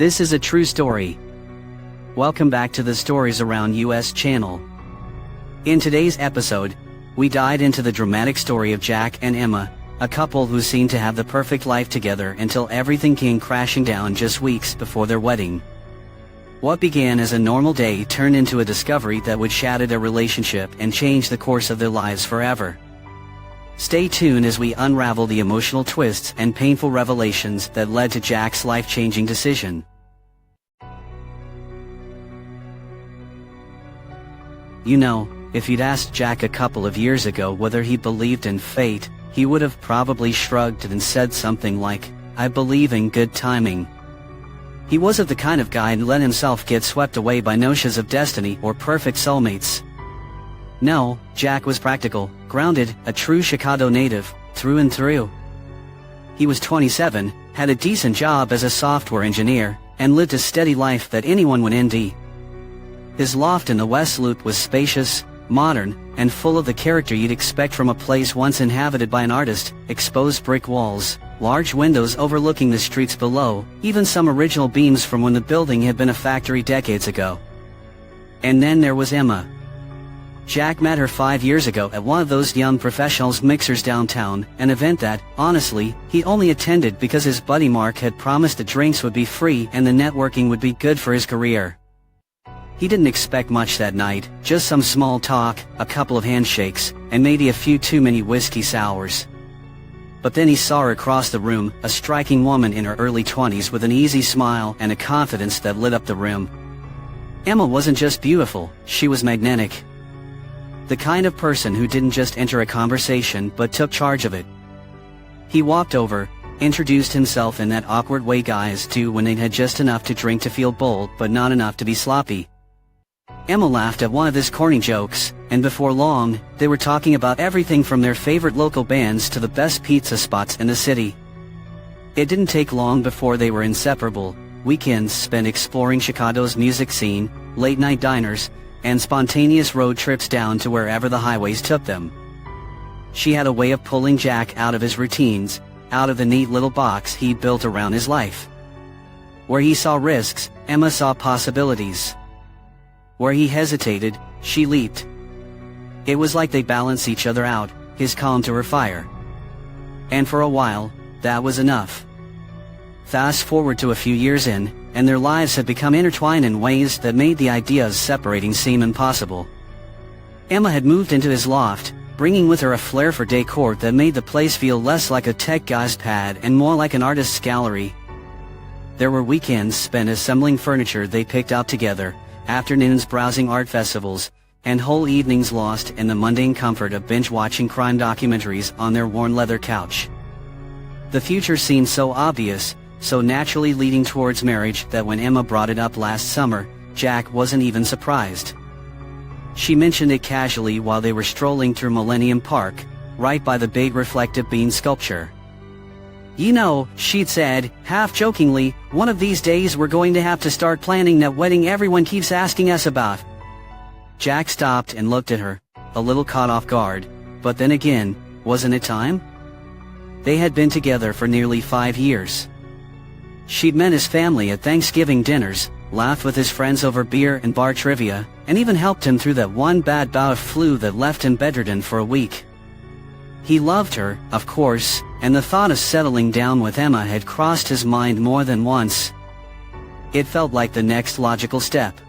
This is a true story. Welcome back to the Stories Around US channel. In today's episode, we dive into the dramatic story of Jack and Emma, a couple who seemed to have the perfect life together until everything came crashing down just weeks before their wedding. What began as a normal day turned into a discovery that would shatter their relationship and change the course of their lives forever. Stay tuned as we unravel the emotional twists and painful revelations that led to Jack's life-changing decision. You know, if you'd asked Jack a couple of years ago whether he believed in fate, he would have probably shrugged and said something like, "I believe in good timing." He wasn't the kind of guy who let himself get swept away by notions of destiny or perfect soulmates. No, Jack was practical, grounded, a true Chicago native, through and through. He was 27, had a decent job as a software engineer, and lived a steady life that anyone would envy. His loft in the West Loop was spacious, modern, and full of the character you'd expect from a place once inhabited by an artist: exposed brick walls, large windows overlooking the streets below, even some original beams from when the building had been a factory decades ago. And then there was Emma. Jack met her 5 years ago at one of those young professionals mixers downtown, an event that, honestly, he only attended because his buddy Mark had promised the drinks would be free and the networking would be good for his career. He didn't expect much that night, just some small talk, a couple of handshakes, and maybe a few too many whiskey sours. But then he saw her across the room, a striking woman in her early 20s with an easy smile and a confidence that lit up the room. Emma wasn't just beautiful, she was magnetic. The kind of person who didn't just enter a conversation but took charge of it. He walked over, introduced himself in that awkward way guys do when they'd had just enough to drink to feel bold but not enough to be sloppy. Emma laughed at one of his corny jokes, and before long, they were talking about everything from their favorite local bands to the best pizza spots in the city. It didn't take long before they were inseparable, weekends spent exploring Chicago's music scene, late-night diners, and spontaneous road trips down to wherever the highways took them. She had a way of pulling Jack out of his routines, out of the neat little box he'd built around his life. Where he saw risks, Emma saw possibilities. Where he hesitated, she leaped. It was like they balanced each other out, his calm to her fire. And for a while, that was enough. Fast forward to a few years in, and their lives had become intertwined in ways that made the ideas separating seem impossible. Emma had moved into his loft, bringing with her a flair for decor that made the place feel less like a tech guy's pad and more like an artist's gallery. There were weekends spent assembling furniture they picked out together, afternoons browsing art festivals, and whole evenings lost in the mundane comfort of binge-watching crime documentaries on their worn leather couch. The future seemed so obvious, so naturally leading towards marriage that when Emma brought it up last summer, Jack wasn't even surprised. She mentioned it casually while they were strolling through Millennium Park, right by the big reflective bean sculpture. "You know," she'd said, half-jokingly, "one of these days we're going to have to start planning that wedding everyone keeps asking us about." Jack stopped and looked at her, a little caught off guard, but then again, wasn't it time? They had been together for nearly 5 years. She'd met his family at Thanksgiving dinners, laughed with his friends over beer and bar trivia, and even helped him through that one bad bout of flu that left him bedridden for a week. He loved her, of course, and the thought of settling down with Emma had crossed his mind more than once. It felt like the next logical step.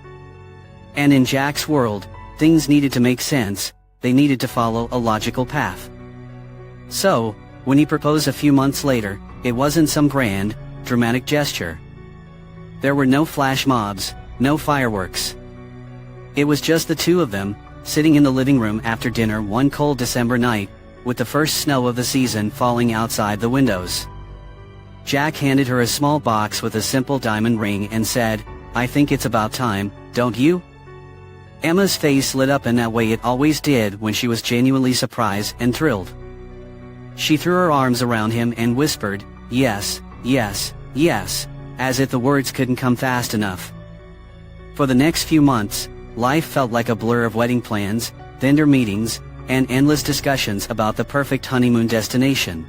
And in Jack's world, things needed to make sense, they needed to follow a logical path. So, when he proposed a few months later, it wasn't some grand, dramatic gesture. There were no flash mobs, no fireworks. It was just the two of them, sitting in the living room after dinner one cold December night, with the first snow of the season falling outside the windows. Jack handed her a small box with a simple diamond ring and said, "I think it's about time, don't you?" Emma's face lit up in that way it always did when she was genuinely surprised and thrilled. She threw her arms around him and whispered, "Yes, yes, yes," as if the words couldn't come fast enough. For the next few months, life felt like a blur of wedding plans, vendor meetings, and endless discussions about the perfect honeymoon destination.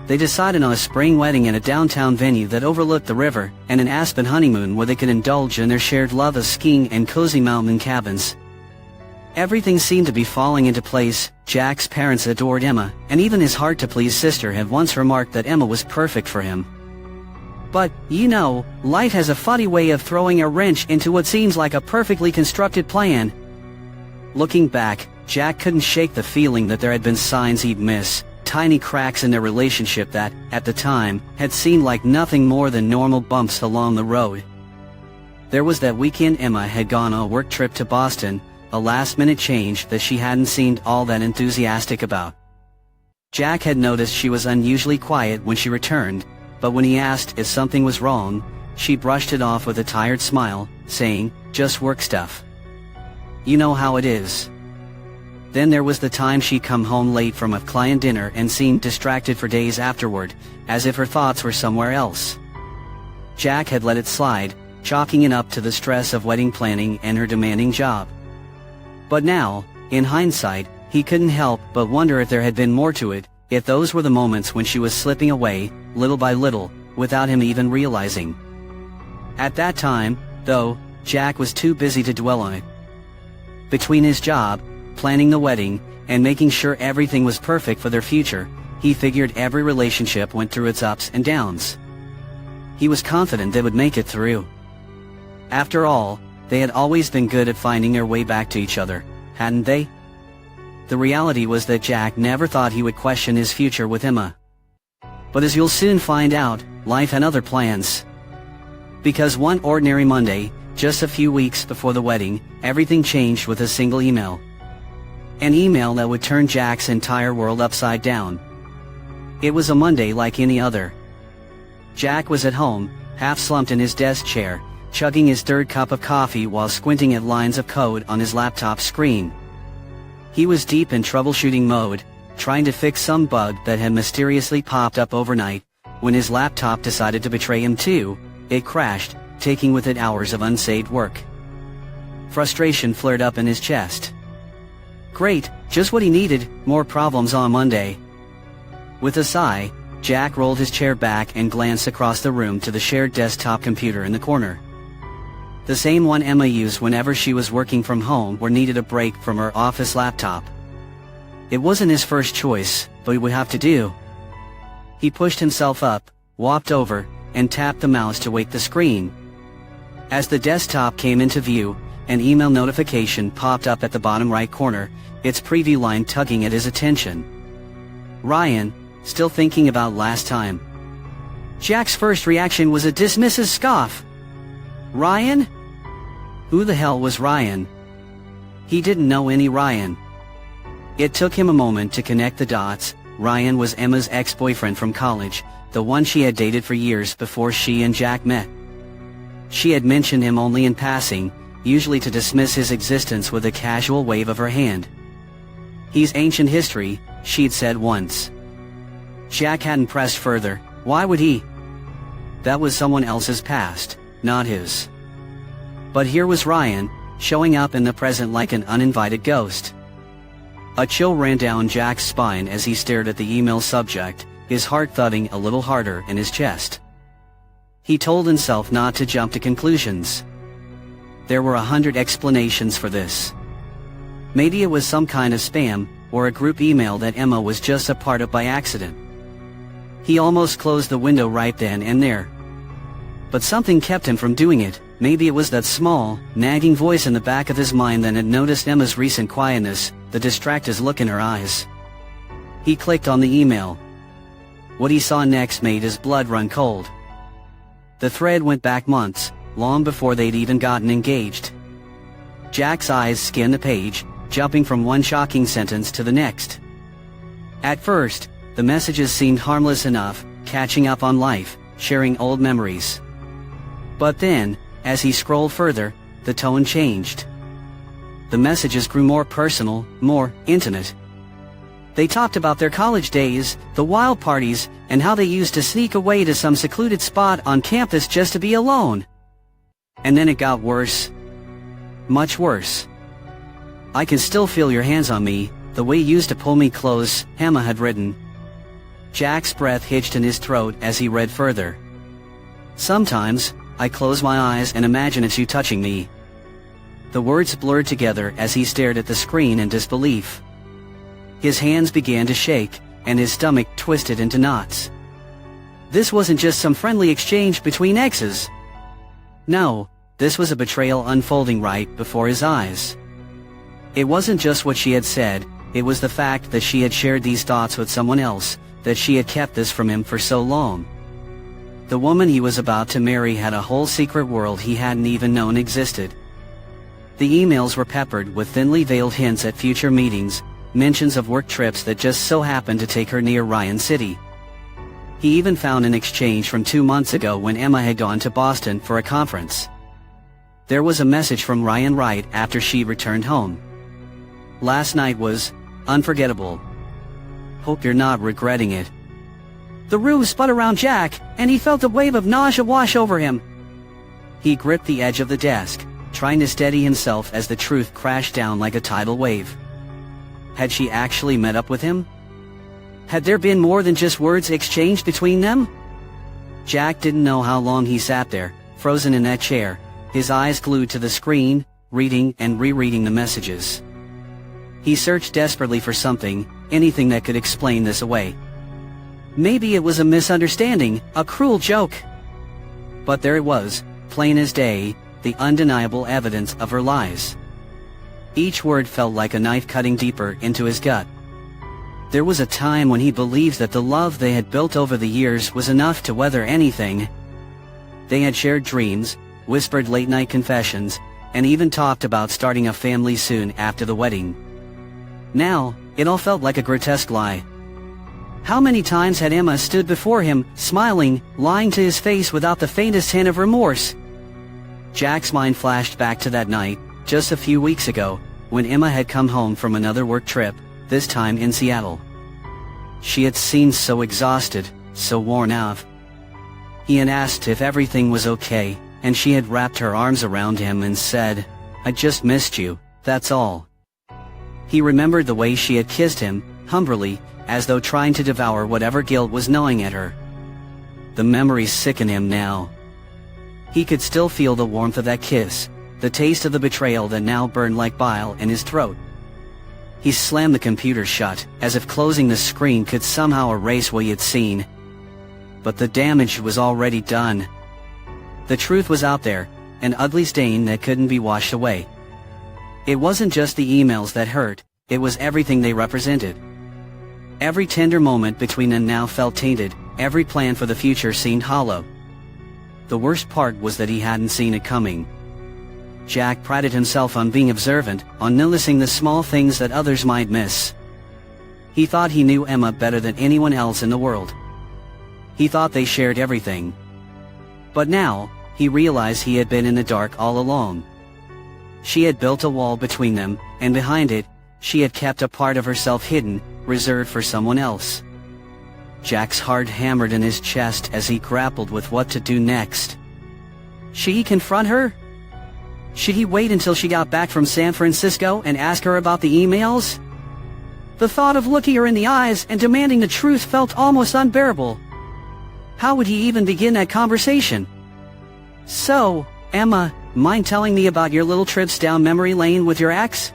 They decided on a spring wedding at a downtown venue that overlooked the river, and an Aspen honeymoon where they could indulge in their shared love of skiing and cozy mountain cabins. Everything seemed to be falling into place. Jack's parents adored Emma, and even his hard-to-please sister had once remarked that Emma was perfect for him. But, you know, life has a funny way of throwing a wrench into what seems like a perfectly constructed plan. Looking back, Jack couldn't shake the feeling that there had been signs he'd miss, tiny cracks in their relationship that, at the time, had seemed like nothing more than normal bumps along the road. There was that weekend Emma had gone on a work trip to Boston, a last-minute change that she hadn't seemed all that enthusiastic about. Jack had noticed she was unusually quiet when she returned, but when he asked if something was wrong, she brushed it off with a tired smile, saying, "Just work stuff. You know how it is." Then there was the time she'd come home late from a client dinner and seemed distracted for days afterward, as if her thoughts were somewhere else. Jack had let it slide, chalking it up to the stress of wedding planning and her demanding job. But now, in hindsight, he couldn't help but wonder if there had been more to it, if those were the moments when she was slipping away, little by little, without him even realizing. At that time, though, Jack was too busy to dwell on it. Between his job, planning the wedding, and making sure everything was perfect for their future, he figured every relationship went through its ups and downs. He was confident they would make it through. After all, they had always been good at finding their way back to each other, hadn't they? The reality was that Jack never thought he would question his future with Emma. But as you'll soon find out, life had other plans. Because one ordinary Monday, just a few weeks before the wedding, everything changed with a single email. An email that would turn Jack's entire world upside down. It was a Monday like any other. Jack was at home, half slumped in his desk chair, chugging his third cup of coffee while squinting at lines of code on his laptop screen. He was deep in troubleshooting mode, trying to fix some bug that had mysteriously popped up overnight. When his laptop decided to betray him too, it crashed, taking with it hours of unsaved work. Frustration flared up in his chest. Great, just what he needed, more problems on Monday. With a sigh, Jack rolled his chair back and glanced across the room to the shared desktop computer in the corner. The same one Emma used whenever she was working from home or needed a break from her office laptop. It wasn't his first choice, but he would have to do. He pushed himself up, walked over, and tapped the mouse to wake the screen. As the desktop came into view, an email notification popped up at the bottom right corner, its preview line tugging at his attention. Ryan, still thinking about last time. Jack's first reaction was a dismissive scoff. Ryan? Who the hell was Ryan? He didn't know any Ryan. It took him a moment to connect the dots. Ryan was Emma's ex-boyfriend from college, the one she had dated for years before she and Jack met. She had mentioned him only in passing, usually to dismiss his existence with a casual wave of her hand. He's ancient history, she'd said once. Jack hadn't pressed further. Why would he? That was someone else's past, not his. But here was Ryan, showing up in the present like an uninvited ghost. A chill ran down Jack's spine as he stared at the email subject, his heart thudding a little harder in his chest. He told himself not to jump to conclusions. There were 100 explanations for this. Maybe it was some kind of spam, or a group email that Emma was just a part of by accident. He almost closed the window right then and there. But something kept him from doing it. Maybe it was that small, nagging voice in the back of his mind that had noticed Emma's recent quietness, the distracted look in her eyes. He clicked on the email. What he saw next made his blood run cold. The thread went back months, long before they'd even gotten engaged. Jack's eyes scanned the page, jumping from one shocking sentence to the next. At first, the messages seemed harmless enough, catching up on life, sharing old memories. But then, as he scrolled further, the tone changed. The messages grew more personal, more intimate. They talked about their college days, the wild parties, and how they used to sneak away to some secluded spot on campus just to be alone. And then it got worse. Much worse. I can still feel your hands on me, the way you used to pull me close, Emma had written. Jack's breath hitched in his throat as he read further. Sometimes, I close my eyes and imagine it's you touching me. The words blurred together as he stared at the screen in disbelief. His hands began to shake, and his stomach twisted into knots. This wasn't just some friendly exchange between exes. No, this was a betrayal unfolding right before his eyes. It wasn't just what she had said, it was the fact that she had shared these thoughts with someone else, that she had kept this from him for so long. The woman he was about to marry had a whole secret world he hadn't even known existed. The emails were peppered with thinly veiled hints at future meetings, mentions of work trips that just so happened to take her near Ryan City. He even found an exchange from 2 months ago when Emma had gone to Boston for a conference. There was a message from Ryan right after she returned home. Last night was unforgettable. Hope you're not regretting it. The room spun around Jack, and he felt a wave of nausea wash over him. He gripped the edge of the desk, trying to steady himself as the truth crashed down like a tidal wave. Had she actually met up with him? Had there been more than just words exchanged between them? Jack didn't know how long he sat there, frozen in that chair, his eyes glued to the screen, reading and rereading the messages. He searched desperately for something, anything that could explain this away. Maybe it was a misunderstanding, a cruel joke. But there it was, plain as day, the undeniable evidence of her lies. Each word felt like a knife cutting deeper into his gut. There was a time when he believed that the love they had built over the years was enough to weather anything. They had shared dreams, whispered late-night confessions, and even talked about starting a family soon after the wedding. Now, it all felt like a grotesque lie. How many times had Emma stood before him, smiling, lying to his face without the faintest hint of remorse? Jack's mind flashed back to that night, just a few weeks ago, when Emma had come home from another work trip, this time in Seattle. She had seemed so exhausted, so worn out. He had asked if everything was okay, and she had wrapped her arms around him and said, "I just missed you, that's all." He remembered the way she had kissed him, hungrily, as though trying to devour whatever guilt was gnawing at her. The memories sickened him now. He could still feel the warmth of that kiss, the taste of the betrayal that now burned like bile in his throat. He slammed the computer shut, as if closing the screen could somehow erase what he had seen. But the damage was already done. The truth was out there, an ugly stain that couldn't be washed away. It wasn't just the emails that hurt, it was everything they represented. Every tender moment between them now felt tainted, every plan for the future seemed hollow. The worst part was that he hadn't seen it coming. Jack prided himself on being observant, on noticing the small things that others might miss. He thought he knew Emma better than anyone else in the world. He thought they shared everything. But now, he realized he had been in the dark all along. She had built a wall between them, and behind it, she had kept a part of herself hidden, reserved for someone else. Jack's heart hammered in his chest as he grappled with what to do next. Should he confront her? Should he wait until she got back from San Francisco and ask her about the emails? The thought of looking her in the eyes and demanding the truth felt almost unbearable. How would he even begin that conversation? "So, Emma, mind telling me about your little trips down memory lane with your ex?"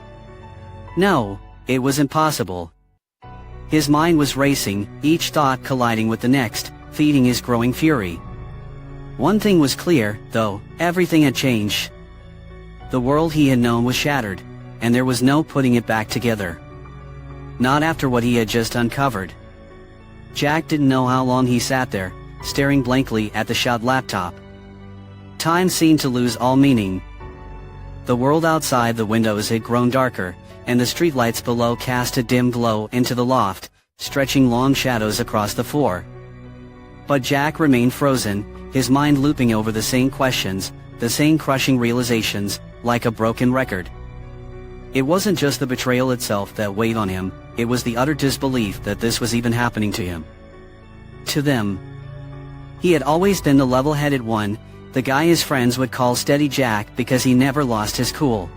No, it was impossible. His mind was racing, each thought colliding with the next, feeding his growing fury. One thing was clear, though, everything had changed. The world he had known was shattered, and there was no putting it back together. Not after what he had just uncovered. Jack didn't know how long he sat there, staring blankly at the shut laptop. Time seemed to lose all meaning. The world outside the windows had grown darker, and the streetlights below cast a dim glow into the loft, stretching long shadows across the floor. But Jack remained frozen, his mind looping over the same questions, the same crushing realizations, like a broken record. It wasn't just the betrayal itself that weighed on him, it was the utter disbelief that this was even happening to him. To them. He had always been the level-headed one, the guy his friends would call Steady Jack because he never lost his cool.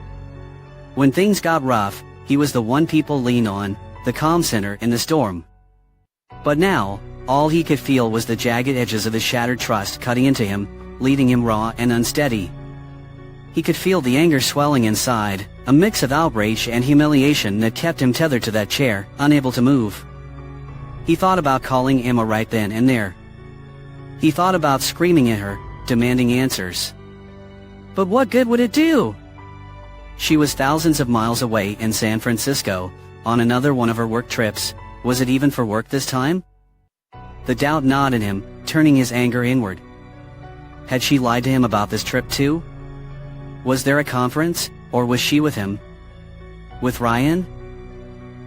When things got rough, he was the one people leaned on, the calm center in the storm. But now, all he could feel was the jagged edges of his shattered trust cutting into him, leaving him raw and unsteady. He could feel the anger swelling inside, a mix of outrage and humiliation that kept him tethered to that chair, unable to move. He thought about calling Emma right then and there. He thought about screaming at her, demanding answers. But what good would it do? She was thousands of miles away in San Francisco, on another one of her work trips. Was it even for work this time? The doubt gnawed at him, turning his anger inward. Had she lied to him about this trip too? Was there a conference, or was she with him? With Ryan?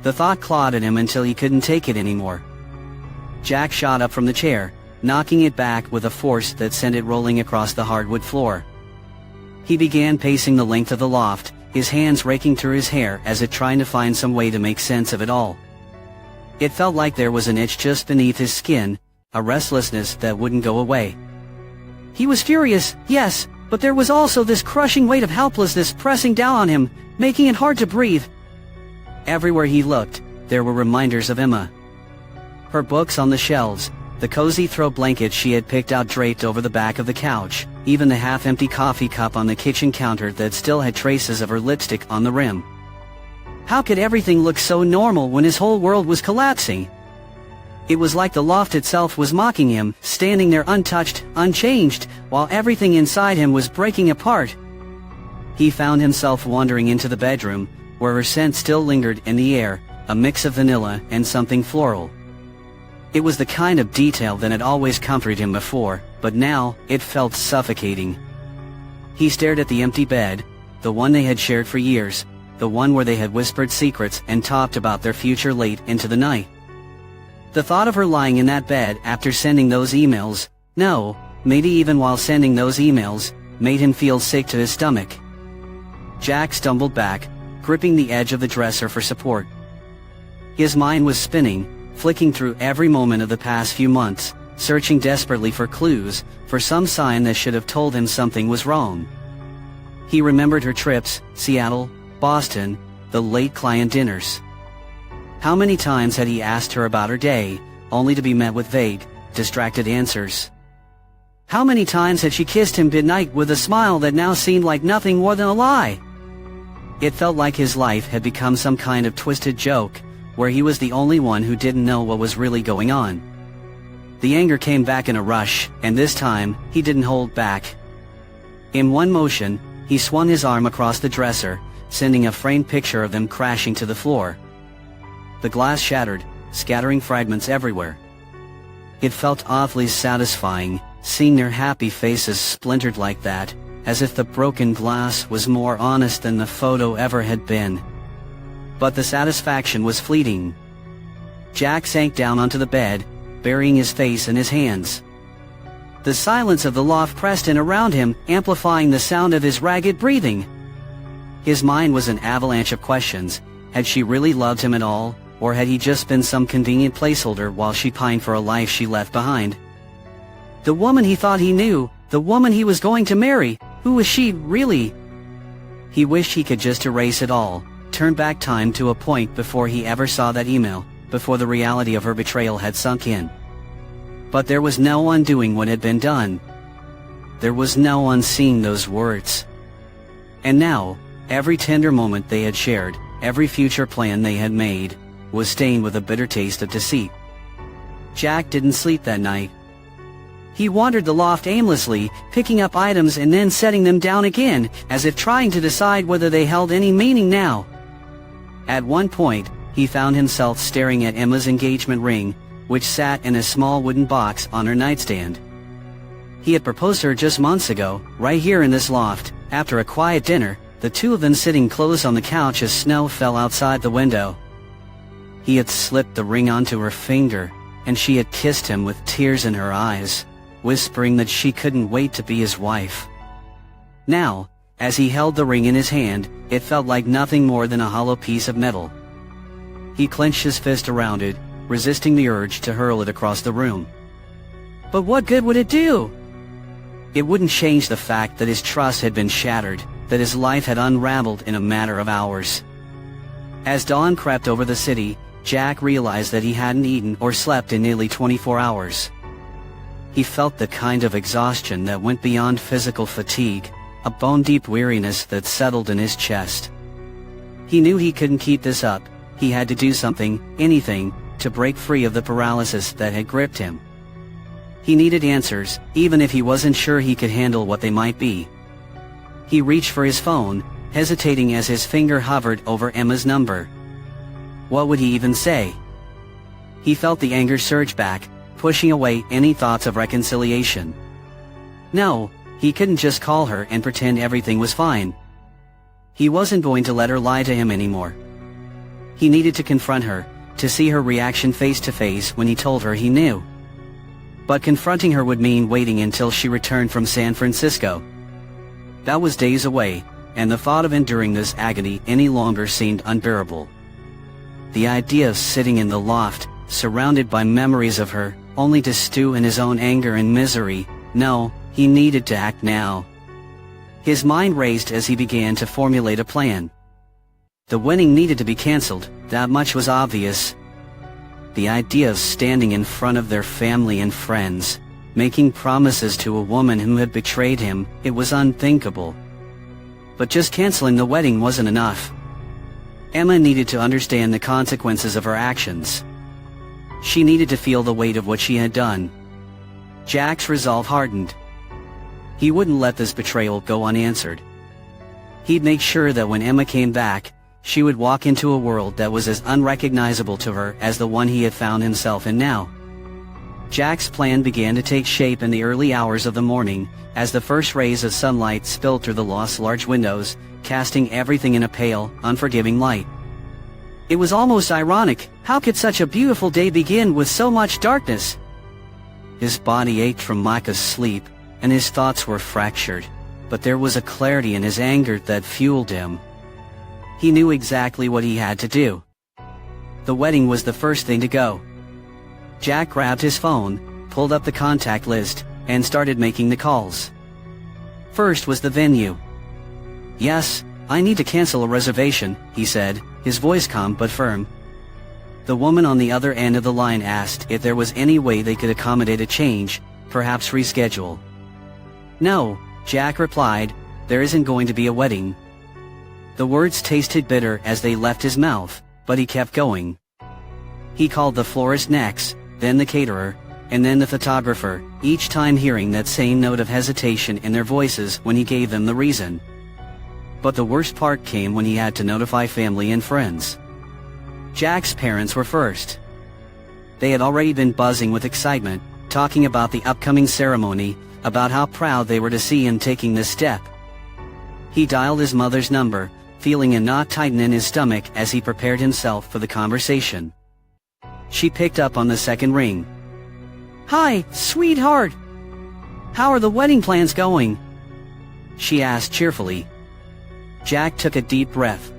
The thought clawed at him until he couldn't take it anymore. Jack shot up from the chair, knocking it back with a force that sent it rolling across the hardwood floor. He began pacing the length of the loft, his hands raking through his hair as if trying to find some way to make sense of it all. It felt like there was an itch just beneath his skin, a restlessness that wouldn't go away. He was furious, yes, but there was also this crushing weight of helplessness pressing down on him, making it hard to breathe. Everywhere he looked, there were reminders of Emma. Her books on the shelves, the cozy throw blanket she had picked out draped over the back of the couch, even the half-empty coffee cup on the kitchen counter that still had traces of her lipstick on the rim. How could everything look so normal when his whole world was collapsing? It was like the loft itself was mocking him, standing there untouched, unchanged, while everything inside him was breaking apart. He found himself wandering into the bedroom, where her scent still lingered in the air, a mix of vanilla and something floral. It was the kind of detail that had always comforted him before, but now, it felt suffocating. He stared at the empty bed, the one they had shared for years, the one where they had whispered secrets and talked about their future late into the night. The thought of her lying in that bed after sending those emails, no, maybe even while sending those emails, made him feel sick to his stomach. Jack stumbled back, gripping the edge of the dresser for support. His mind was spinning, flicking through every moment of the past few months, searching desperately for clues, for some sign that should have told him something was wrong. He remembered her trips, Seattle, Boston, the late client dinners. How many times had he asked her about her day, only to be met with vague, distracted answers? How many times had she kissed him goodnight with a smile that now seemed like nothing more than a lie? It felt like his life had become some kind of twisted joke, where he was the only one who didn't know what was really going on. The anger came back in a rush, and this time, he didn't hold back. In one motion, he swung his arm across the dresser, sending a framed picture of them crashing to the floor. The glass shattered, scattering fragments everywhere. It felt awfully satisfying, seeing their happy faces splintered like that, as if the broken glass was more honest than the photo ever had been. But the satisfaction was fleeting. Jack sank down onto the bed, burying his face in his hands. The silence of the loft pressed in around him, amplifying the sound of his ragged breathing. His mind was an avalanche of questions. Had she really loved him at all, or had he just been some convenient placeholder while she pined for a life she left behind? The woman he thought he knew, the woman he was going to marry, who was she, really? He wished he could just erase it all, turn back time to a point before he ever saw that email, before the reality of her betrayal had sunk in. But there was no undoing what had been done. There was no unseeing those words. And now, every tender moment they had shared, every future plan they had made, was stained with a bitter taste of deceit. Jack didn't sleep that night. He wandered the loft aimlessly, picking up items and then setting them down again, as if trying to decide whether they held any meaning now. At one point, he found himself staring at Emma's engagement ring, which sat in a small wooden box on her nightstand. He had proposed to her just months ago, right here in this loft, after a quiet dinner, the two of them sitting close on the couch as snow fell outside the window. He had slipped the ring onto her finger, and she had kissed him with tears in her eyes, whispering that she couldn't wait to be his wife. Now, as he held the ring in his hand, it felt like nothing more than a hollow piece of metal. He clenched his fist around it, resisting the urge to hurl it across the room. But what good would it do? It wouldn't change the fact that his trust had been shattered, that his life had unraveled in a matter of hours. As dawn crept over the city, Jack realized that he hadn't eaten or slept in nearly 24 hours. He felt the kind of exhaustion that went beyond physical fatigue, a bone-deep weariness that settled in his chest. He knew he couldn't keep this up. He had to do something, anything, to break free of the paralysis that had gripped him. He needed answers, even if he wasn't sure he could handle what they might be. He reached for his phone, hesitating as his finger hovered over Emma's number. What would he even say? He felt the anger surge back, pushing away any thoughts of reconciliation. No, he couldn't just call her and pretend everything was fine. He wasn't going to let her lie to him anymore. He needed to confront her, to see her reaction face to face when he told her he knew. But confronting her would mean waiting until she returned from San Francisco. That was days away, and the thought of enduring this agony any longer seemed unbearable. The idea of sitting in the loft, surrounded by memories of her, only to stew in his own anger and misery. No, he needed to act now. His mind raced as he began to formulate a plan. The wedding needed to be cancelled, that much was obvious. The idea of standing in front of their family and friends, making promises to a woman who had betrayed him, it was unthinkable. But just canceling the wedding wasn't enough. Emma needed to understand the consequences of her actions. She needed to feel the weight of what she had done. Jack's resolve hardened. He wouldn't let this betrayal go unanswered. He'd make sure that when Emma came back, she would walk into a world that was as unrecognizable to her as the one he had found himself in now. Jack's plan began to take shape in the early hours of the morning, as the first rays of sunlight spilled through the loft's large windows, casting everything in a pale, unforgiving light. It was almost ironic. How could such a beautiful day begin with so much darkness? His body ached from lack of sleep, and his thoughts were fractured, but there was a clarity in his anger that fueled him. He knew exactly what he had to do. The wedding was the first thing to go. Jack grabbed his phone, pulled up the contact list, and started making the calls. First was the venue. "Yes, I need to cancel a reservation," he said, his voice calm but firm. The woman on the other end of the line asked if there was any way they could accommodate a change, perhaps reschedule. "No," Jack replied, "there isn't going to be a wedding." The words tasted bitter as they left his mouth, but he kept going. He called the florist next, then the caterer, and then the photographer, each time hearing that same note of hesitation in their voices when he gave them the reason. But the worst part came when he had to notify family and friends. Jack's parents were first. They had already been buzzing with excitement, talking about the upcoming ceremony, about how proud they were to see him taking this step. He dialed his mother's number, feeling a knot tighten in his stomach as he prepared himself for the conversation. She picked up on the second ring. "Hi, sweetheart! How are the wedding plans going?" she asked cheerfully. Jack took a deep breath.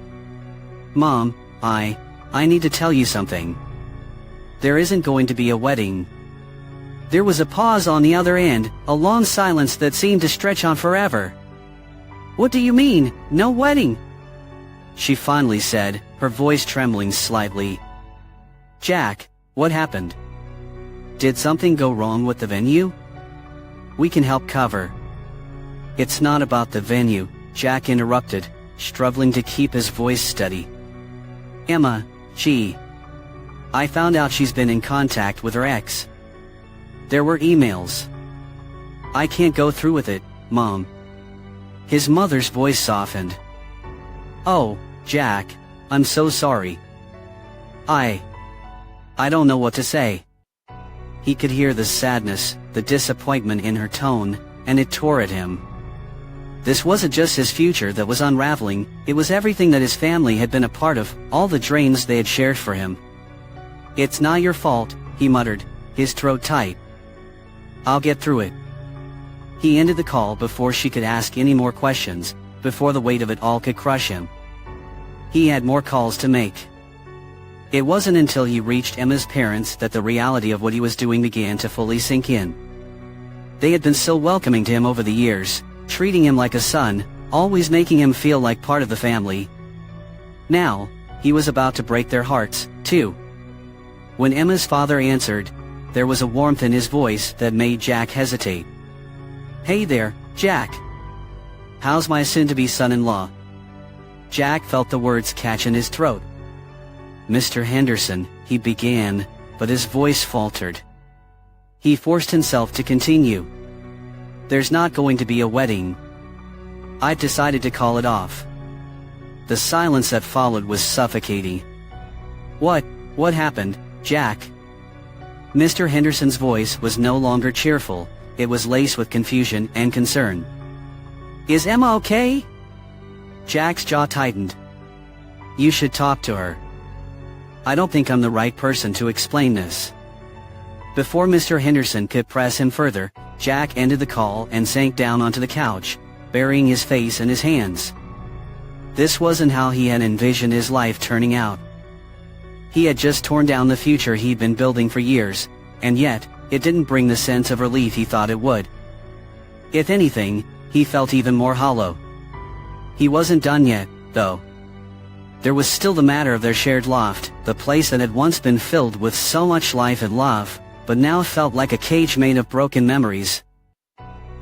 "Mom, I need to tell you something. There isn't going to be a wedding." There was a pause on the other end, a long silence that seemed to stretch on forever. "What do you mean, no wedding?" she finally said, her voice trembling slightly. "Jack, what happened? Did something go wrong with the venue? We can help cover." "It's not about the venue," Jack interrupted, struggling to keep his voice steady. "Emma, I found out she's been in contact with her ex. There were emails. I can't go through with it, Mom." His mother's voice softened. "Oh, Jack, I'm so sorry. I don't know what to say." He could hear the sadness, the disappointment in her tone, and it tore at him. This wasn't just his future that was unraveling, it was everything that his family had been a part of, all the dreams they had shared for him. "It's not your fault," he muttered, his throat tight. "I'll get through it." He ended the call before she could ask any more questions, before the weight of it all could crush him. He had more calls to make. It wasn't until he reached Emma's parents that the reality of what he was doing began to fully sink in. They had been so welcoming to him over the years, treating him like a son, always making him feel like part of the family. Now, he was about to break their hearts, too. When Emma's father answered, there was a warmth in his voice that made Jack hesitate. "Hey there, Jack. How's my soon-to-be son-in-law?" Jack felt the words catch in his throat. "Mr. Henderson," he began, but his voice faltered. He forced himself to continue. "There's not going to be a wedding. I've decided to call it off." The silence that followed was suffocating. What happened, Jack?" Mr. Henderson's voice was no longer cheerful, it was laced with confusion and concern. "Is Emma okay?" Jack's jaw tightened. "You should talk to her. I don't think I'm the right person to explain this." Before Mr. Henderson could press him further, Jack ended the call and sank down onto the couch, burying his face in his hands. This wasn't how he had envisioned his life turning out. He had just torn down the future he'd been building for years, and yet, it didn't bring the sense of relief he thought it would. If anything, he felt even more hollow. He wasn't done yet, though. There was still the matter of their shared loft, the place that had once been filled with so much life and love, but now felt like a cage made of broken memories.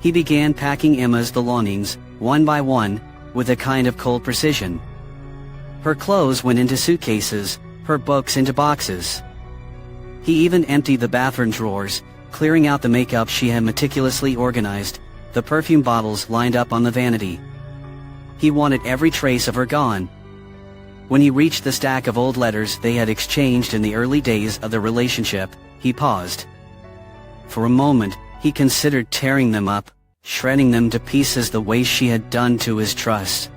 He began packing Emma's belongings, one by one, with a kind of cold precision. Her clothes went into suitcases, her books into boxes. He even emptied the bathroom drawers, clearing out the makeup she had meticulously organized, the perfume bottles lined up on the vanity. He wanted every trace of her gone. When he reached the stack of old letters they had exchanged in the early days of their relationship, he paused. For a moment, he considered tearing them up, shredding them to pieces the way she had done to his trust.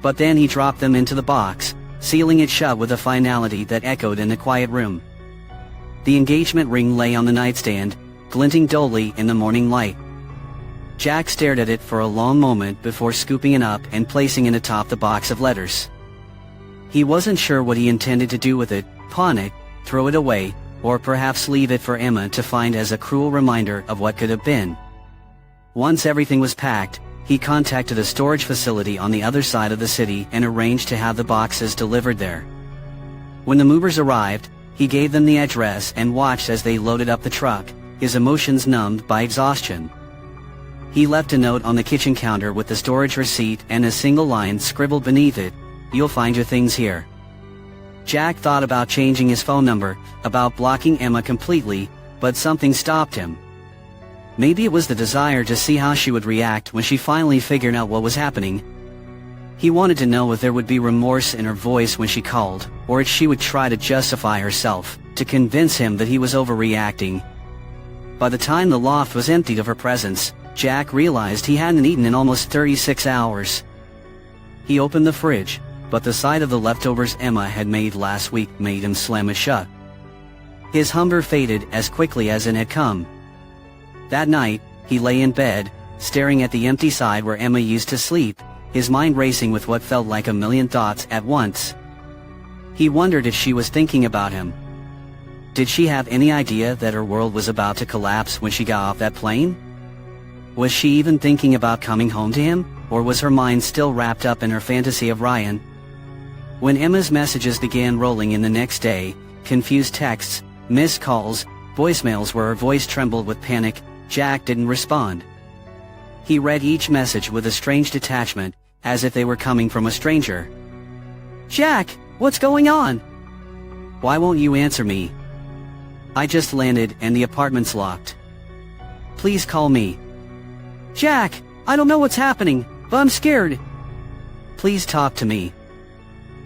But then he dropped them into the box, sealing it shut with a finality that echoed in the quiet room. The engagement ring lay on the nightstand, glinting dully in the morning light. Jack stared at it for a long moment before scooping it up and placing it atop the box of letters. He wasn't sure what he intended to do with it, pawn it, throw it away, or perhaps leave it for Emma to find as a cruel reminder of what could have been. Once everything was packed, he contacted a storage facility on the other side of the city and arranged to have the boxes delivered there. When the movers arrived, he gave them the address and watched as they loaded up the truck, his emotions numbed by exhaustion. He left a note on the kitchen counter with the storage receipt and a single line scribbled beneath it, "You'll find your things here." Jack thought about changing his phone number, about blocking Emma completely, but something stopped him. Maybe it was the desire to see how she would react when she finally figured out what was happening. He wanted to know if there would be remorse in her voice when she called, or if she would try to justify herself, to convince him that he was overreacting. By the time the loft was emptied of her presence, Jack realized he hadn't eaten in almost 36 hours. He opened the fridge, but the sight of the leftovers Emma had made last week made him slam it shut. His hunger faded as quickly as it had come. That night, he lay in bed, staring at the empty side where Emma used to sleep, his mind racing with what felt like a million thoughts at once. He wondered if she was thinking about him. Did she have any idea that her world was about to collapse when she got off that plane? Was she even thinking about coming home to him, or was her mind still wrapped up in her fantasy of Ryan? When Emma's messages began rolling in the next day, confused texts, missed calls, voicemails where her voice trembled with panic, Jack didn't respond. He read each message with a strange detachment, as if they were coming from a stranger. "Jack, what's going on? Why won't you answer me? I just landed and the apartment's locked. Please call me. Jack, I don't know what's happening, but I'm scared. Please talk to me."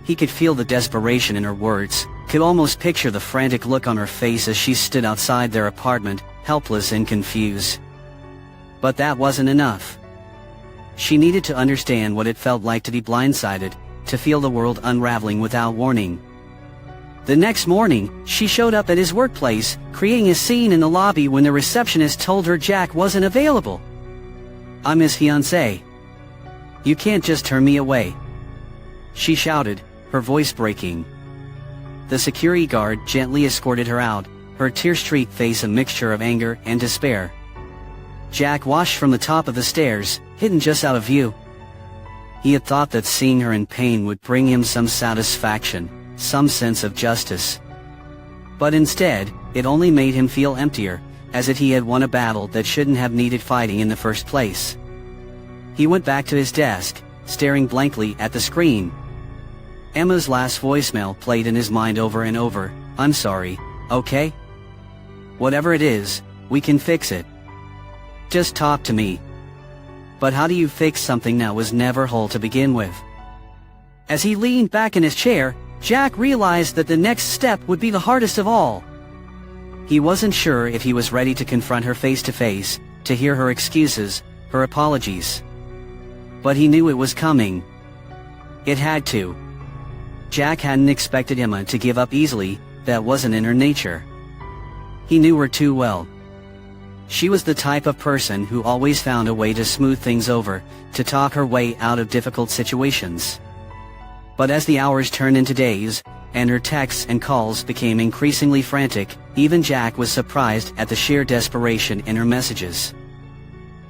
He could feel the desperation in her words, could almost picture the frantic look on her face as she stood outside their apartment, helpless and confused. But that wasn't enough. She needed to understand what it felt like to be blindsided, to feel the world unraveling without warning. The next morning, she showed up at his workplace, creating a scene in the lobby when the receptionist told her Jack wasn't available. "I'm his fiancée. You can't just turn me away," she shouted, her voice breaking. The security guard gently escorted her out, her tear-streaked face a mixture of anger and despair. Jack watched from the top of the stairs, hidden just out of view. He had thought that seeing her in pain would bring him some satisfaction, some sense of justice. But instead, it only made him feel emptier, as if he had won a battle that shouldn't have needed fighting in the first place. He went back to his desk, staring blankly at the screen. Emma's last voicemail played in his mind over and over. "I'm sorry, okay? Whatever it is, we can fix it. Just talk to me." But how do you fix something that was never whole to begin with? As he leaned back in his chair, Jack realized that the next step would be the hardest of all. He wasn't sure if he was ready to confront her face to face, to hear her excuses, her apologies. But he knew it was coming. It had to. Jack hadn't expected Emma to give up easily, that wasn't in her nature. He knew her too well. She was the type of person who always found a way to smooth things over, to talk her way out of difficult situations. But as the hours turned into days, and her texts and calls became increasingly frantic, even Jack was surprised at the sheer desperation in her messages.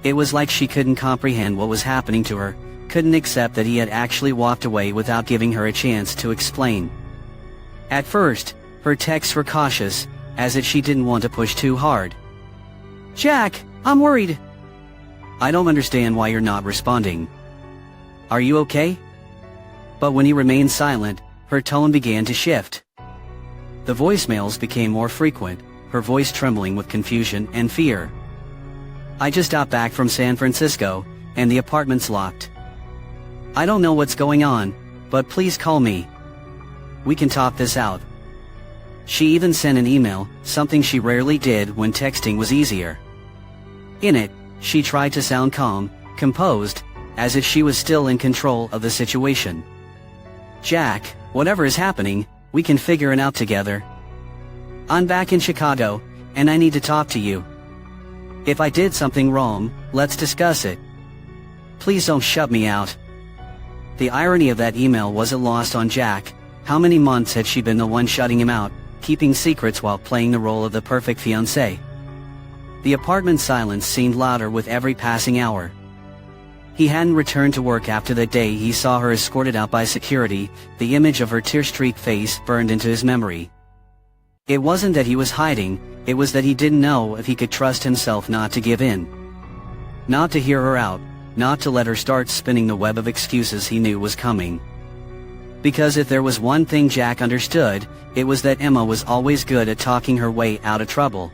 It was like she couldn't comprehend what was happening to her, couldn't accept that he had actually walked away without giving her a chance to explain. At first, her texts were cautious, as if she didn't want to push too hard. "Jack, I'm worried." "I don't understand why you're not responding. Are you okay?" But when he remained silent, her tone began to shift. The voicemails became more frequent, her voice trembling with confusion and fear. "I just got back from San Francisco, and the apartment's locked. I don't know what's going on, but please call me. We can talk this out." She even sent an email, something she rarely did when texting was easier. In it, she tried to sound calm, composed, as if she was still in control of the situation. "Jack, whatever is happening, we can figure it out together. I'm back in Chicago, and I need to talk to you. If I did something wrong, let's discuss it. Please don't shut me out." The irony of that email wasn't lost on Jack. How many months had she been the one shutting him out, keeping secrets while playing the role of the perfect fiancé? The apartment's silence seemed louder with every passing hour. He hadn't returned to work after that day he saw her escorted out by security. The image of her tear-streaked face burned into his memory. It wasn't that he was hiding, it was that he didn't know if he could trust himself not to give in. Not to hear her out, not to let her start spinning the web of excuses he knew was coming. Because if there was one thing Jack understood, it was that Emma was always good at talking her way out of trouble.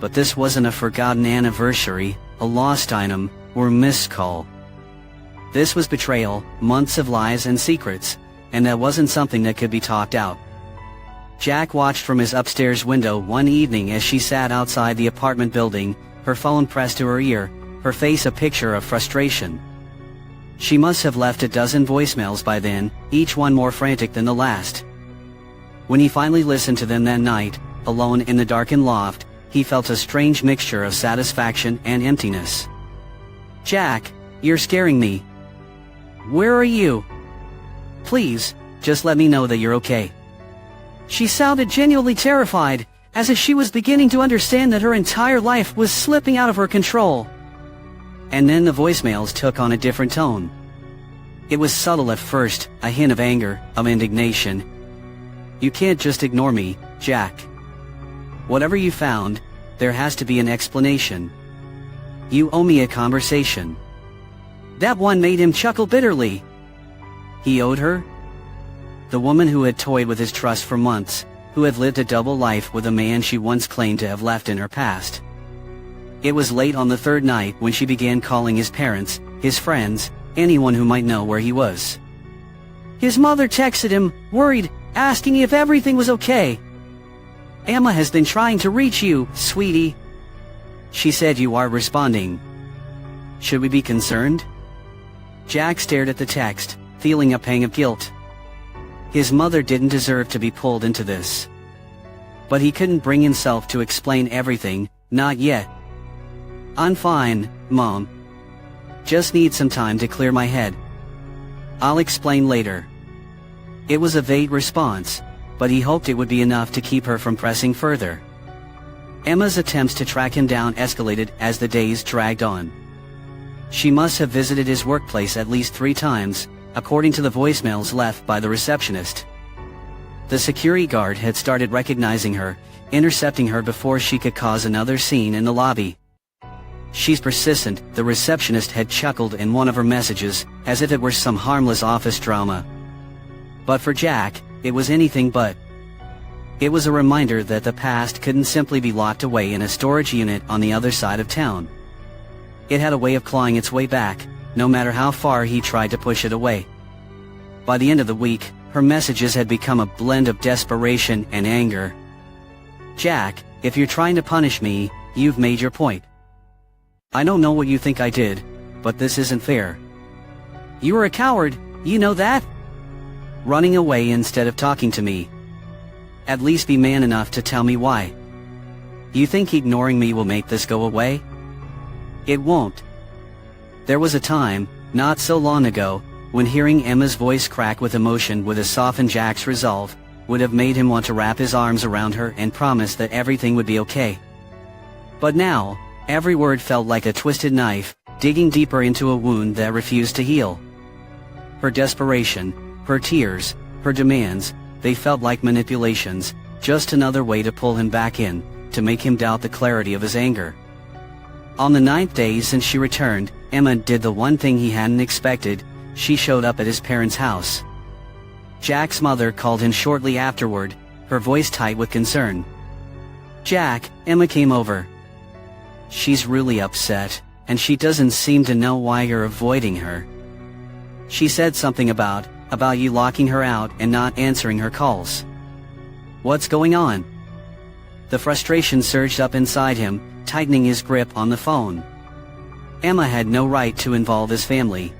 But this wasn't a forgotten anniversary, a lost item, or missed call. This was betrayal, months of lies and secrets, and that wasn't something that could be talked out. Jack watched from his upstairs window one evening as she sat outside the apartment building, her phone pressed to her ear, her face a picture of frustration. She must have left a dozen voicemails by then, each one more frantic than the last. When he finally listened to them that night, alone in the darkened loft, he felt a strange mixture of satisfaction and emptiness. "Jack, you're scaring me. Where are you? Please, just let me know that you're okay." She sounded genuinely terrified, as if she was beginning to understand that her entire life was slipping out of her control. And then the voicemails took on a different tone. It was subtle at first, a hint of anger, of indignation. "You can't just ignore me, Jack. Whatever you found, there has to be an explanation. You owe me a conversation." That one made him chuckle bitterly. He owed her? The woman who had toyed with his trust for months, who had lived a double life with a man she once claimed to have left in her past. It was late on the third night when she began calling his parents, his friends, anyone who might know where he was. His mother texted him, worried, asking if everything was okay. "Emma has been trying to reach you, sweetie. She said you are responding. Should we be concerned?" Jack stared at the text, feeling a pang of guilt. His mother didn't deserve to be pulled into this. But he couldn't bring himself to explain everything, not yet. "I'm fine, Mom. Just need some time to clear my head. I'll explain later." It was a vague response, but he hoped it would be enough to keep her from pressing further. Emma's attempts to track him down escalated as the days dragged on. She must have visited his workplace at least 3 times, according to the voicemails left by the receptionist. The security guard had started recognizing her, intercepting her before she could cause another scene in the lobby. "She's persistent," the receptionist had chuckled in one of her messages, as if it were some harmless office drama. But for Jack, it was anything but. It was a reminder that the past couldn't simply be locked away in a storage unit on the other side of town. It had a way of clawing its way back, no matter how far he tried to push it away. By the end of the week, her messages had become a blend of desperation and anger. "Jack, if you're trying to punish me, you've made your point. I don't know what you think I did, but this isn't fair. You were a coward, you know that? Running away instead of talking to me. At least be man enough to tell me why. You think ignoring me will make this go away? It won't." There was a time, not so long ago, when hearing Emma's voice crack with emotion would have softened Jack's resolve, would have made him want to wrap his arms around her and promise that everything would be okay. But now, every word felt like a twisted knife, digging deeper into a wound that refused to heal. Her desperation, her tears, her demands, they felt like manipulations, just another way to pull him back in, to make him doubt the clarity of his anger. On the 9th day since she returned, Emma did the one thing he hadn't expected. She showed up at his parents' house. Jack's mother called him shortly afterward, her voice tight with concern. "Jack, Emma came over. She's really upset, and she doesn't seem to know why you're avoiding her. She said something about you locking her out and not answering her calls. What's going on?" The frustration surged up inside him, tightening his grip on the phone. Emma had no right to involve his family.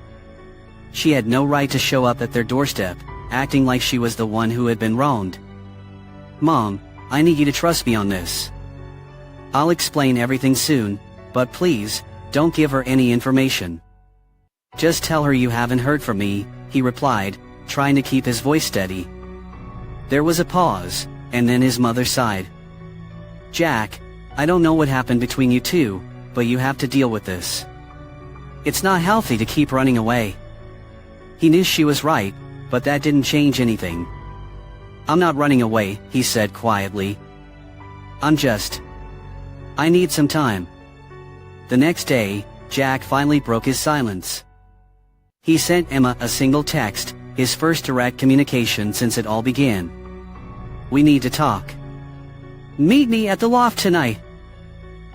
She had no right to show up at their doorstep, acting like she was the one who had been wronged. "Mom, I need you to trust me on this. I'll explain everything soon, but please, don't give her any information. Just tell her you haven't heard from me," he replied, trying to keep his voice steady. There was a pause, and then his mother sighed. "Jack, I don't know what happened between you two, but you have to deal with this. It's not healthy to keep running away." He knew she was right, but that didn't change anything. "I'm not running away," he said quietly. I need some time." The next day, Jack finally broke his silence. He sent Emma a single text, his first direct communication since it all began. "We need to talk. Meet me at the loft tonight."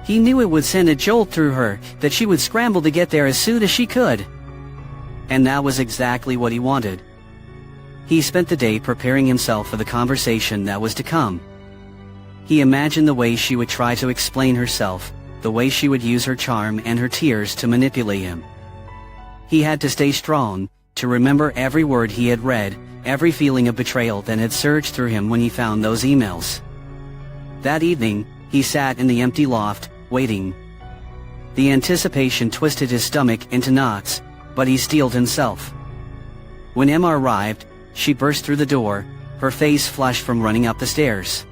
He knew it would send a jolt through her, that she would scramble to get there as soon as she could. And that was exactly what he wanted. He spent the day preparing himself for the conversation that was to come. He imagined the way she would try to explain herself, the way she would use her charm and her tears to manipulate him. He had to stay strong, to remember every word he had read, every feeling of betrayal that had surged through him when he found those emails. That evening, he sat in the empty loft, waiting. The anticipation twisted his stomach into knots, but he steeled himself. When Emma arrived, she burst through the door, her face flushed from running up the stairs.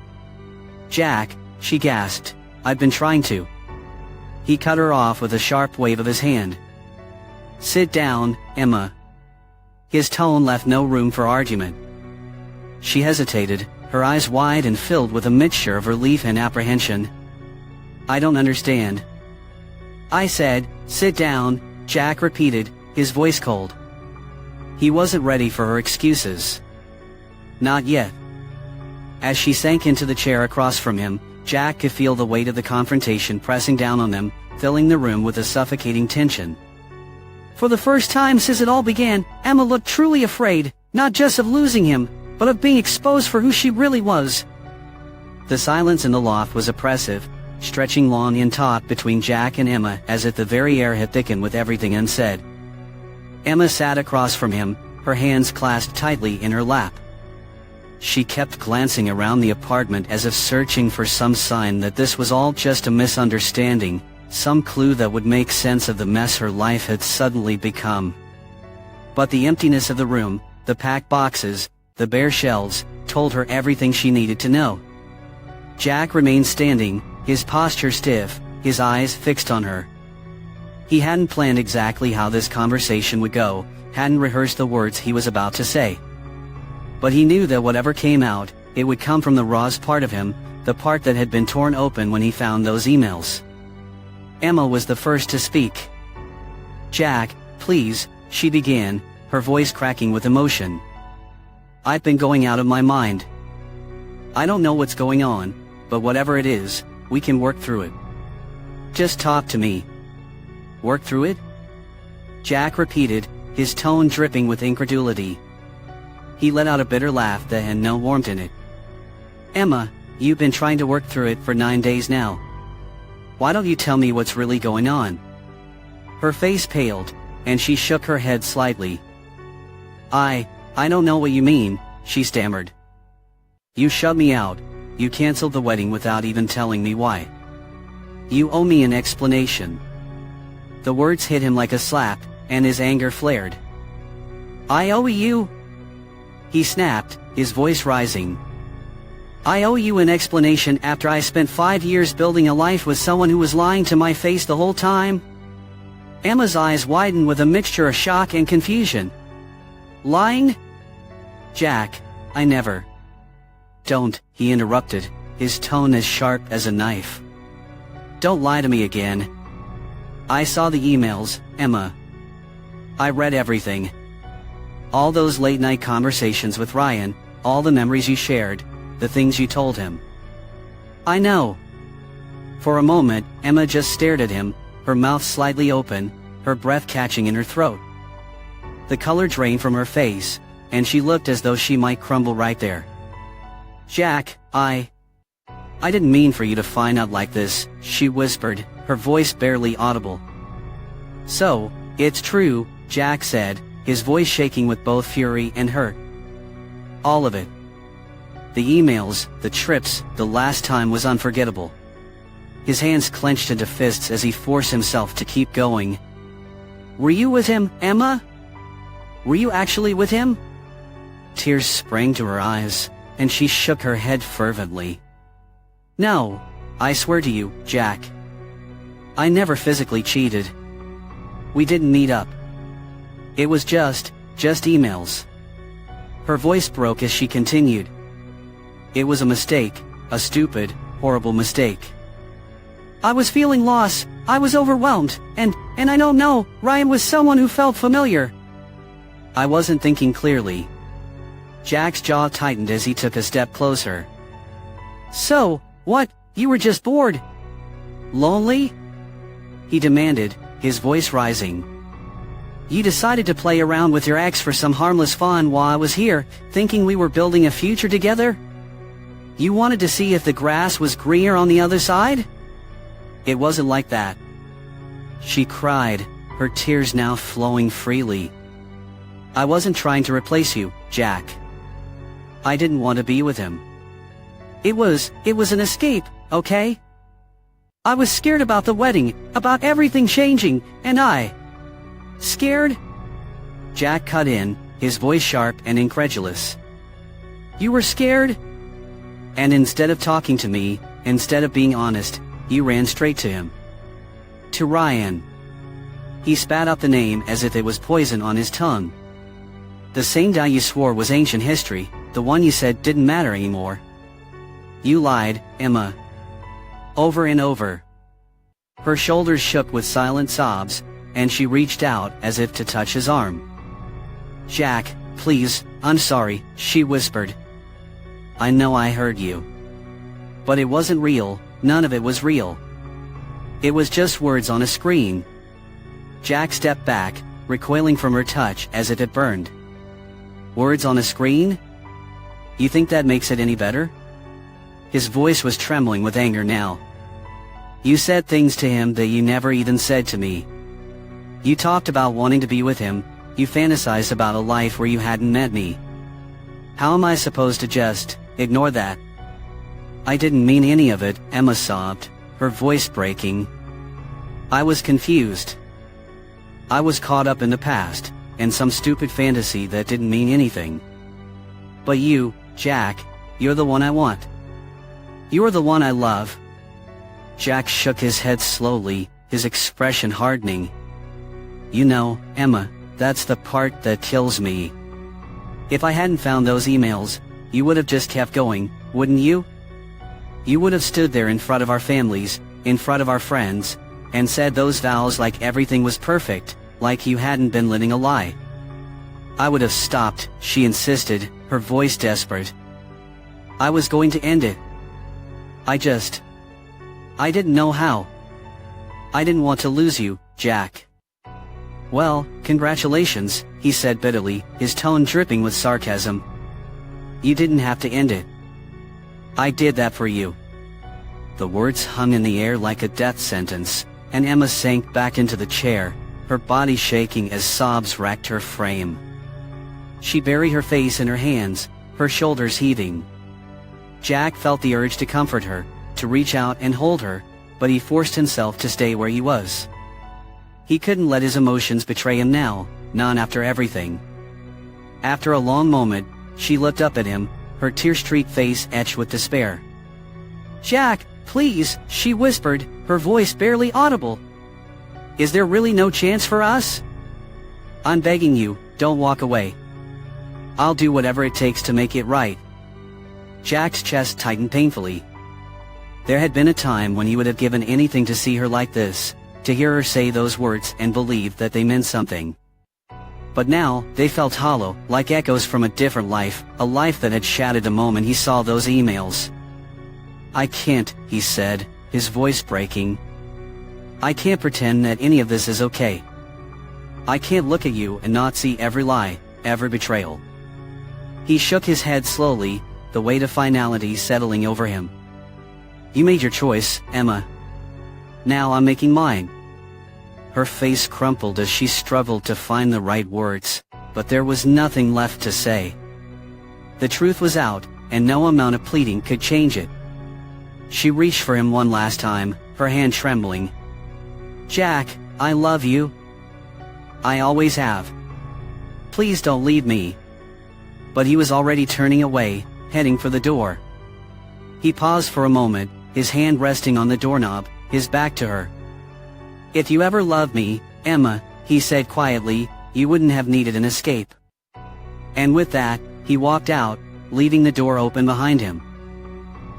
"Jack," she gasped, "I've been trying to." He cut her off with a sharp wave of his hand. "Sit down, Emma." His tone left no room for argument. She hesitated, her eyes wide and filled with a mixture of relief and apprehension. "I don't understand." "I said, sit down," Jack repeated, his voice cold. He wasn't ready for her excuses. Not yet. As she sank into the chair across from him, Jack could feel the weight of the confrontation pressing down on them, filling the room with a suffocating tension. For the first time since it all began, Emma looked truly afraid, not just of losing him, but of being exposed for who she really was. The silence in the loft was oppressive, stretching long and taut between Jack and Emma as if the very air had thickened with everything unsaid. Emma sat across from him, her hands clasped tightly in her lap. She kept glancing around the apartment as if searching for some sign that this was all just a misunderstanding, some clue that would make sense of the mess her life had suddenly become. But the emptiness of the room, the packed boxes, the bare shelves, told her everything she needed to know. Jack remained standing, his posture stiff, his eyes fixed on her. He hadn't planned exactly how this conversation would go, hadn't rehearsed the words he was about to say. But he knew that whatever came out, it would come from the rawest part of him, the part that had been torn open when he found those emails. Emma was the first to speak. "Jack, please," she began, her voice cracking with emotion. "I've been going out of my mind. I don't know what's going on, but whatever it is, we can work through it. Just talk to me." "Work through it?" Jack repeated, his tone dripping with incredulity. He let out a bitter laugh that had no warmth in it. "Emma, you've been trying to work through it for 9 days now. Why don't you tell me what's really going on?" Her face paled, and she shook her head slightly. I don't know what you mean," she stammered. "You shut me out, you canceled the wedding without even telling me why. You owe me an explanation." The words hit him like a slap, and his anger flared. "I owe you?" he snapped, his voice rising. "I owe you an explanation after I spent 5 years building a life with someone who was lying to my face the whole time?" Emma's eyes widened with a mixture of shock and confusion. "Lying?" "Jack, I never—" "Don't," he interrupted, his tone as sharp as a knife. "Don't lie to me again. I saw the emails, Emma. I read everything. All those late-night conversations with Ryan, all the memories you shared, the things you told him. I know." For a moment, Emma just stared at him, her mouth slightly open, her breath catching in her throat. The color drained from her face, and she looked as though she might crumble right there. "Jack, I didn't mean for you to find out like this," she whispered, her voice barely audible. "So, it's true," Jack said, his voice shaking with both fury and hurt. "All of it. The emails, the trips, the last time was unforgettable." His hands clenched into fists as he forced himself to keep going. "Were you with him, Emma? Were you actually with him?" Tears sprang to her eyes, and she shook her head fervently. "No, I swear to you, Jack. I never physically cheated. We didn't meet up. It was just emails." Her voice broke as she continued. "It was a mistake, a stupid, horrible mistake. I was feeling lost, I was overwhelmed, and I don't know, Ryan was someone who felt familiar. I wasn't thinking clearly." Jack's jaw tightened as he took a step closer. "So, what, you were just bored? Lonely?" he demanded, his voice rising. "You decided to play around with your ex for some harmless fun while I was here, thinking we were building a future together? You wanted to see if the grass was greener on the other side? It wasn't like that." She cried, her tears now flowing freely. "I wasn't trying to replace you, Jack. I didn't want to be with him. It was an escape, okay? I was scared about the wedding, about everything changing, and Scared?" Jack cut in, his voice sharp and incredulous. "You were scared? And instead of talking to me, instead of being honest, you ran straight to him. To Ryan." He spat out the name as if it was poison on his tongue. "The same guy you swore was ancient history, the one you said didn't matter anymore. You lied, Emma. Over and over." Her shoulders shook with silent sobs, and she reached out as if to touch his arm. "Jack, please, I'm sorry," she whispered. "I know I hurt you. But it wasn't real, none of it was real. It was just words on a screen." Jack stepped back, recoiling from her touch as if it burned. "Words on a screen? You think that makes it any better?" His voice was trembling with anger now. "You said things to him that you never even said to me. You talked about wanting to be with him, you fantasized about a life where you hadn't met me. How am I supposed to just ignore that?" "I didn't mean any of it," Emma sobbed, her voice breaking. "I was confused. I was caught up in the past, and some stupid fantasy that didn't mean anything. But you, Jack, you're the one I want. You're the one I love." Jack shook his head slowly, his expression hardening. "You know, Emma, that's the part that kills me. If I hadn't found those emails, you would have just kept going, wouldn't you? You would have stood there in front of our families, in front of our friends, and said those vows like everything was perfect, like you hadn't been living a lie. I would have stopped, she insisted, her voice desperate. I was going to end it. I didn't know how. I didn't want to lose you, Jack. Well, congratulations, he said bitterly, his tone dripping with sarcasm. You didn't have to end it. I did that for you. The words hung in the air like a death sentence, and Emma sank back into the chair, her body shaking as sobs racked her frame. She buried her face in her hands, her shoulders heaving. Jack felt the urge to comfort her, to reach out and hold her, but he forced himself to stay where he was. He couldn't let his emotions betray him now, not after everything. After a long moment, she looked up at him, her tear-streaked face etched with despair. "Jack, please," she whispered, her voice barely audible. "Is there really no chance for us? I'm begging you, don't walk away. I'll do whatever it takes to make it right." Jack's chest tightened painfully. There had been a time when he would have given anything to see her like this, to hear her say those words and believe that they meant something. But now, they felt hollow, like echoes from a different life, a life that had shattered the moment he saw those emails. "I can't," he said, his voice breaking. "I can't pretend that any of this is okay. I can't look at you and not see every lie, every betrayal." He shook his head slowly, the weight of finality settling over him. "You made your choice, Emma. Now I'm making mine." Her face crumpled as she struggled to find the right words, but there was nothing left to say. The truth was out, and no amount of pleading could change it. She reached for him one last time, her hand trembling. "Jack, I love you. I always have. Please don't leave me." But he was already turning away, heading for the door. He paused for a moment, his hand resting on the doorknob, his back to her. "If you ever loved me, Emma," he said quietly, "you wouldn't have needed an escape." And with that, he walked out, leaving the door open behind him.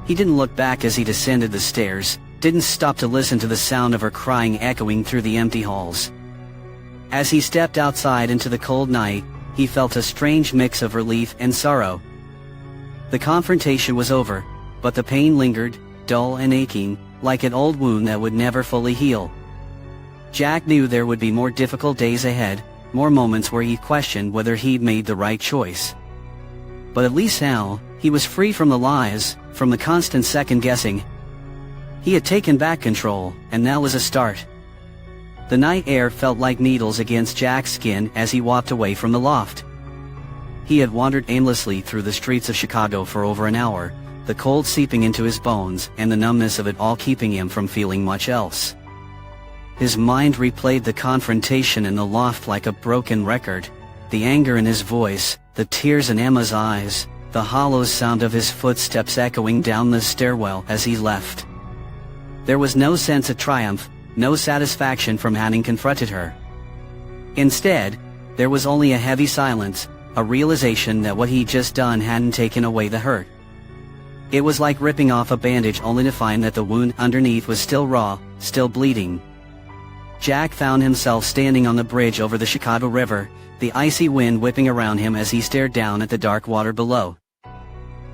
He didn't look back as he descended the stairs, didn't stop to listen to the sound of her crying echoing through the empty halls. As he stepped outside into the cold night, he felt a strange mix of relief and sorrow. The confrontation was over, but the pain lingered, dull and aching, like an old wound that would never fully heal. Jack knew there would be more difficult days ahead, more moments where he questioned whether he'd made the right choice. But at least now, he was free from the lies, from the constant second-guessing. He had taken back control, and that was a start. The night air felt like needles against Jack's skin as he walked away from the loft. He had wandered aimlessly through the streets of Chicago for over an hour, the cold seeping into his bones and the numbness of it all keeping him from feeling much else. His mind replayed the confrontation in the loft like a broken record, the anger in his voice, the tears in Emma's eyes, the hollow sound of his footsteps echoing down the stairwell as he left. There was no sense of triumph, no satisfaction from having confronted her. Instead, there was only a heavy silence, a realization that what he'd just done hadn't taken away the hurt. It was like ripping off a bandage only to find that the wound underneath was still raw, still bleeding. Jack found himself standing on the bridge over the Chicago River, the icy wind whipping around him as he stared down at the dark water below.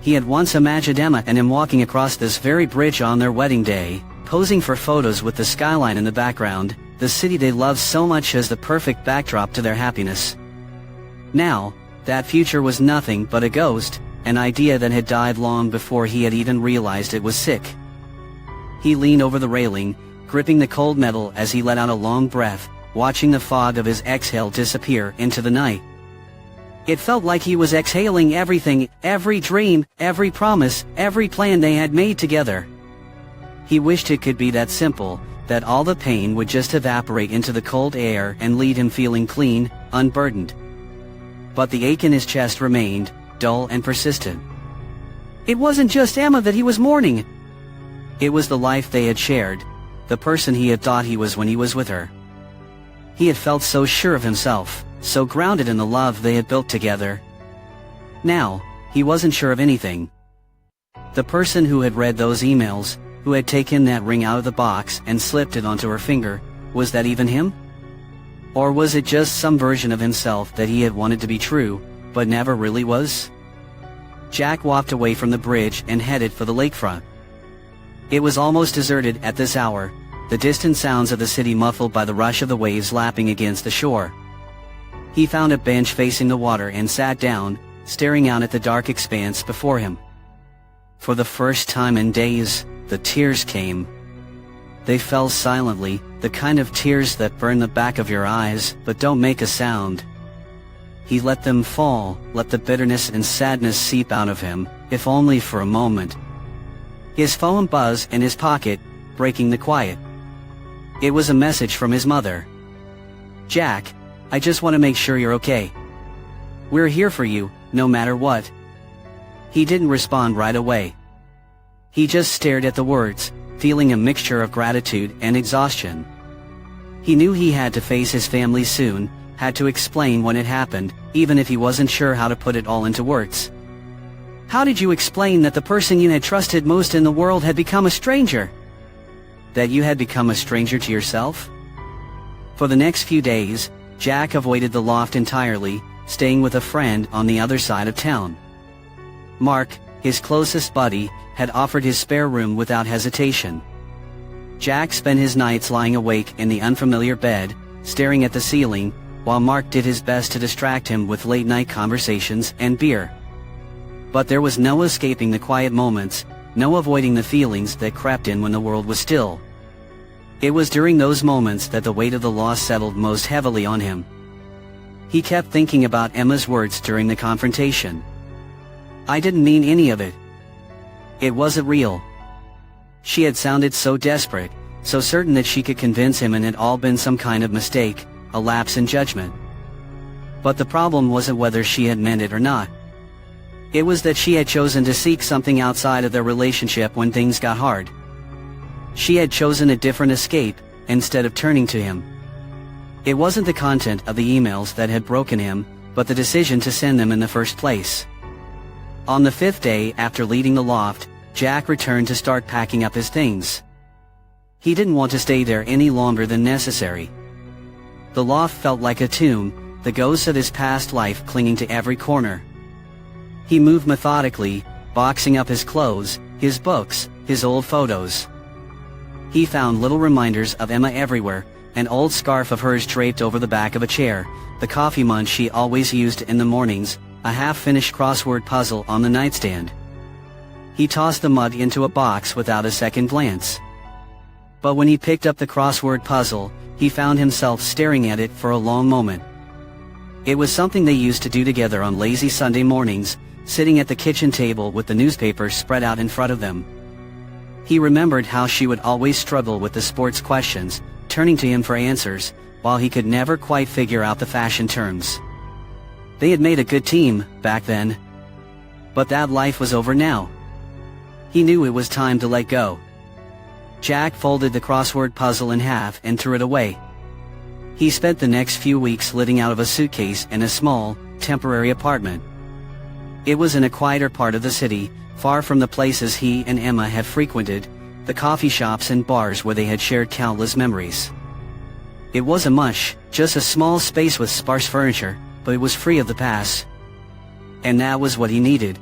He had once imagined Emma and him walking across this very bridge on their wedding day, posing for photos with the skyline in the background, the city they loved so much as the perfect backdrop to their happiness. Now, that future was nothing but a ghost, an idea that had died long before he had even realized it was sick. He leaned over the railing, gripping the cold metal as he let out a long breath, watching the fog of his exhale disappear into the night. It felt like he was exhaling everything, every dream, every promise, every plan they had made together. He wished it could be that simple, that all the pain would just evaporate into the cold air and leave him feeling clean, unburdened. But the ache in his chest remained, dull and persistent. It wasn't just Emma that he was mourning. It was the life they had shared, the person he had thought he was when he was with her. He had felt so sure of himself, so grounded in the love they had built together. Now, he wasn't sure of anything. The person who had read those emails, who had taken that ring out of the box and slipped it onto her finger, was that even him? Or was it just some version of himself that he had wanted to be true, but never really was? Jack walked away from the bridge and headed for the lakefront. It was almost deserted at this hour, the distant sounds of the city muffled by the rush of the waves lapping against the shore. He found a bench facing the water and sat down, staring out at the dark expanse before him. For the first time in days, the tears came. They fell silently, the kind of tears that burn the back of your eyes but don't make a sound. He let them fall, let the bitterness and sadness seep out of him, if only for a moment. His phone buzzed in his pocket, breaking the quiet. It was a message from his mother. "Jack, I just want to make sure you're okay. We're here for you, no matter what." He didn't respond right away. He just stared at the words, feeling a mixture of gratitude and exhaustion. He knew he had to face his family soon, had to explain what had happened, even if he wasn't sure how to put it all into words. "How did you explain that the person you had trusted most in the world had become a stranger? That you had become a stranger to yourself?" For the next few days, Jack avoided the loft entirely, staying with a friend on the other side of town. Mark, his closest buddy, had offered his spare room without hesitation. Jack spent his nights lying awake in the unfamiliar bed, staring at the ceiling, while Mark did his best to distract him with late-night conversations and beer. But there was no escaping the quiet moments, no avoiding the feelings that crept in when the world was still. It was during those moments that the weight of the loss settled most heavily on him. He kept thinking about Emma's words during the confrontation. "I didn't mean any of it. It wasn't real." She had sounded so desperate, so certain that she could convince him and it had all been some kind of mistake, a lapse in judgment. But the problem wasn't whether she had meant it or not. It was that she had chosen to seek something outside of their relationship when things got hard. She had chosen a different escape, instead of turning to him. It wasn't the content of the emails that had broken him, but the decision to send them in the first place. On the 5th day after leaving the loft, Jack returned to start packing up his things. He didn't want to stay there any longer than necessary. The loft felt like a tomb, the ghosts of his past life clinging to every corner. He moved methodically, boxing up his clothes, his books, his old photos. He found little reminders of Emma everywhere, an old scarf of hers draped over the back of a chair, the coffee mug she always used in the mornings, a half-finished crossword puzzle on the nightstand. He tossed the mug into a box without a second glance. But when he picked up the crossword puzzle, he found himself staring at it for a long moment. It was something they used to do together on lazy Sunday mornings, sitting at the kitchen table with the newspaper spread out in front of them. He remembered how she would always struggle with the sports questions, turning to him for answers, while he could never quite figure out the fashion terms. They had made a good team, back then. But that life was over now. He knew it was time to let go. Jack folded the crossword puzzle in half and threw it away. He spent the next few weeks living out of a suitcase in a small, temporary apartment. It was in a quieter part of the city, far from the places he and Emma had frequented, the coffee shops and bars where they had shared countless memories. It wasn't much, just a small space with sparse furniture, but it was free of the past. And that was what he needed.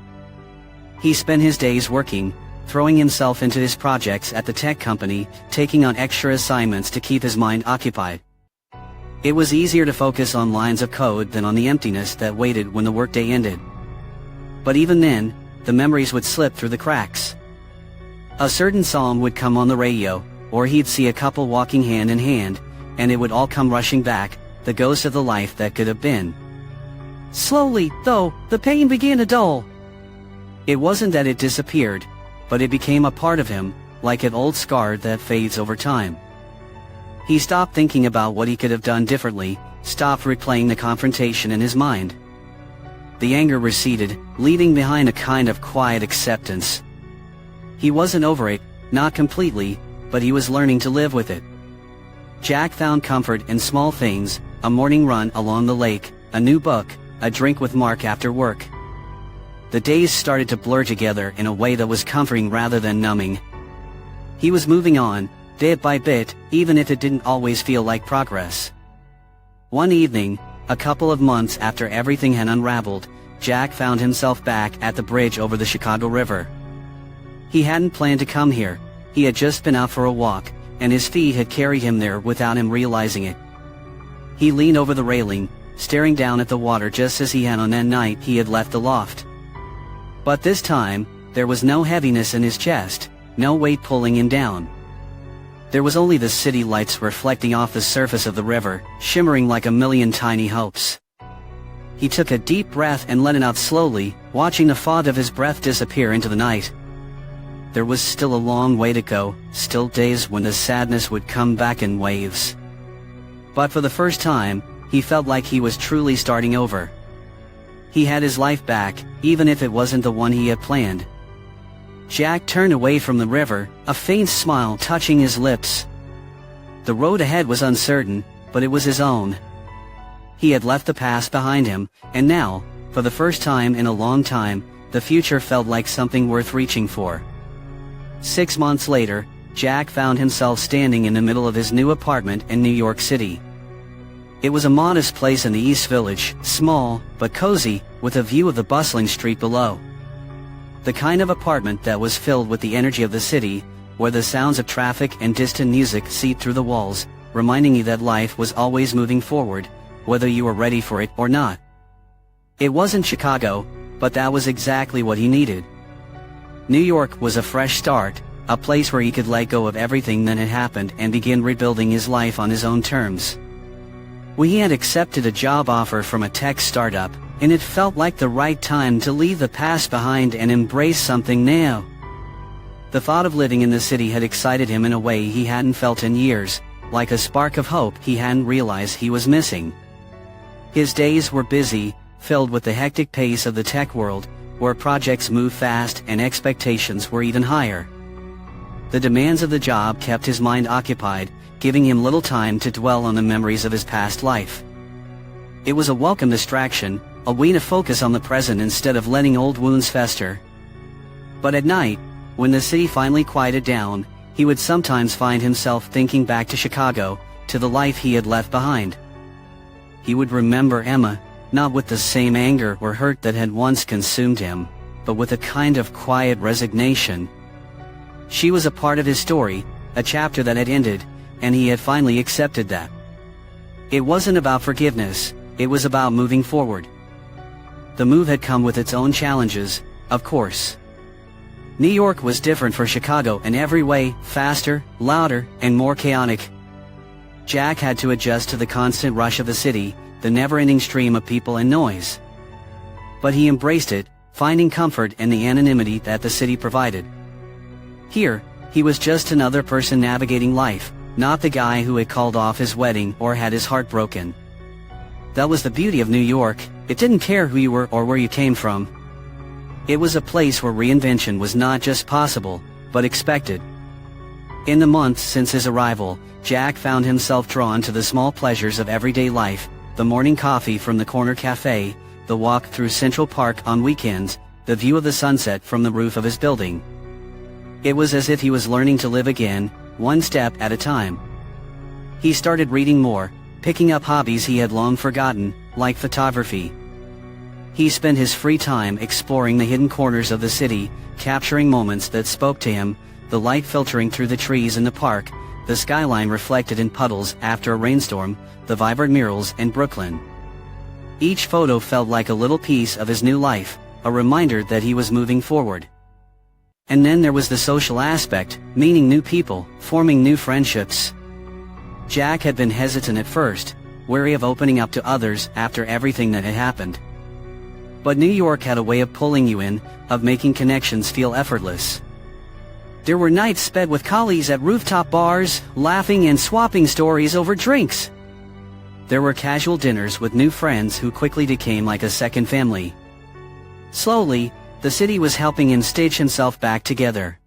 He spent his days working, throwing himself into his projects at the tech company, taking on extra assignments to keep his mind occupied. It was easier to focus on lines of code than on the emptiness that waited when the workday ended. But even then, the memories would slip through the cracks. A certain song would come on the radio, or he'd see a couple walking hand in hand, and it would all come rushing back, the ghost of the life that could have been. Slowly, though, the pain began to dull. It wasn't that it disappeared, but it became a part of him, like an old scar that fades over time. He stopped thinking about what he could have done differently, stopped replaying the confrontation in his mind. The anger receded, leaving behind a kind of quiet acceptance. He wasn't over it, not completely, but he was learning to live with it. Jack found comfort in small things, a morning run along the lake, a new book, a drink with Mark after work. the days started to blur together in a way that was comforting rather than numbing. He was moving on, bit by bit, even if it didn't always feel like progress. One evening, a couple of months after everything had unraveled, Jack found himself back at the bridge over the Chicago River. He hadn't planned to come here, he had just been out for a walk, and his feet had carried him there without him realizing it. He leaned over the railing, staring down at the water just as he had on that night he had left the loft. But this time, there was no heaviness in his chest, no weight pulling him down. There was only the city lights reflecting off the surface of the river, shimmering like a million tiny hopes. He took a deep breath and let it out slowly, watching the fog of his breath disappear into the night. There was still a long way to go, still days when the sadness would come back in waves. But for the first time, he felt like he was truly starting over. He had his life back, even if it wasn't the one he had planned. Jack turned away from the river, a faint smile touching his lips. The road ahead was uncertain, but it was his own. He had left the past behind him, and now, for the first time in a long time, the future felt like something worth reaching for. 6 months later, Jack found himself standing in the middle of his new apartment in New York City. It was a modest place in the East Village, small, but cozy, with a view of the bustling street below. The kind of apartment that was filled with the energy of the city, where the sounds of traffic and distant music seeped through the walls, reminding you that life was always moving forward, whether you were ready for it or not. It wasn't Chicago, but that was exactly what he needed. New York was a fresh start, a place where he could let go of everything that had happened and begin rebuilding his life on his own terms. He had accepted a job offer from a tech startup, and it felt like the right time to leave the past behind and embrace something new. The thought of living in the city had excited him in a way he hadn't felt in years, like a spark of hope he hadn't realized he was missing. His days were busy, filled with the hectic pace of the tech world, where projects moved fast and expectations were even higher. The demands of the job kept his mind occupied, giving him little time to dwell on the memories of his past life. It was a welcome distraction, a way to focus on the present instead of letting old wounds fester. But at night, when the city finally quieted down, he would sometimes find himself thinking back to Chicago, to the life he had left behind. He would remember Emma, not with the same anger or hurt that had once consumed him, but with a kind of quiet resignation. She was a part of his story, a chapter that had ended, and he had finally accepted that. It wasn't about forgiveness, it was about moving forward. The move had come with its own challenges, of course. New York was different from Chicago in every way, faster, louder, and more chaotic. Jack had to adjust to the constant rush of the city, the never-ending stream of people and noise. But he embraced it, finding comfort in the anonymity that the city provided. Here, he was just another person navigating life, not the guy who had called off his wedding or had his heart broken. That was the beauty of New York, it didn't care who you were or where you came from. It was a place where reinvention was not just possible, but expected. In the months since his arrival, Jack found himself drawn to the small pleasures of everyday life, the morning coffee from the corner cafe, the walk through Central Park on weekends, the view of the sunset from the roof of his building. It was as if he was learning to live again, one step at a time. He started reading more, picking up hobbies he had long forgotten, like photography. He spent his free time exploring the hidden corners of the city, capturing moments that spoke to him, the light filtering through the trees in the park, the skyline reflected in puddles after a rainstorm, the vibrant murals in Brooklyn. Each photo felt like a little piece of his new life, a reminder that he was moving forward. And then there was the social aspect, meeting new people, forming new friendships. Jack had been hesitant at first, wary of opening up to others after everything that had happened. But New York had a way of pulling you in, of making connections feel effortless. There were nights spent with colleagues at rooftop bars, laughing and swapping stories over drinks. There were casual dinners with new friends who quickly became like a second family. Slowly, the city was helping him stitch himself back together.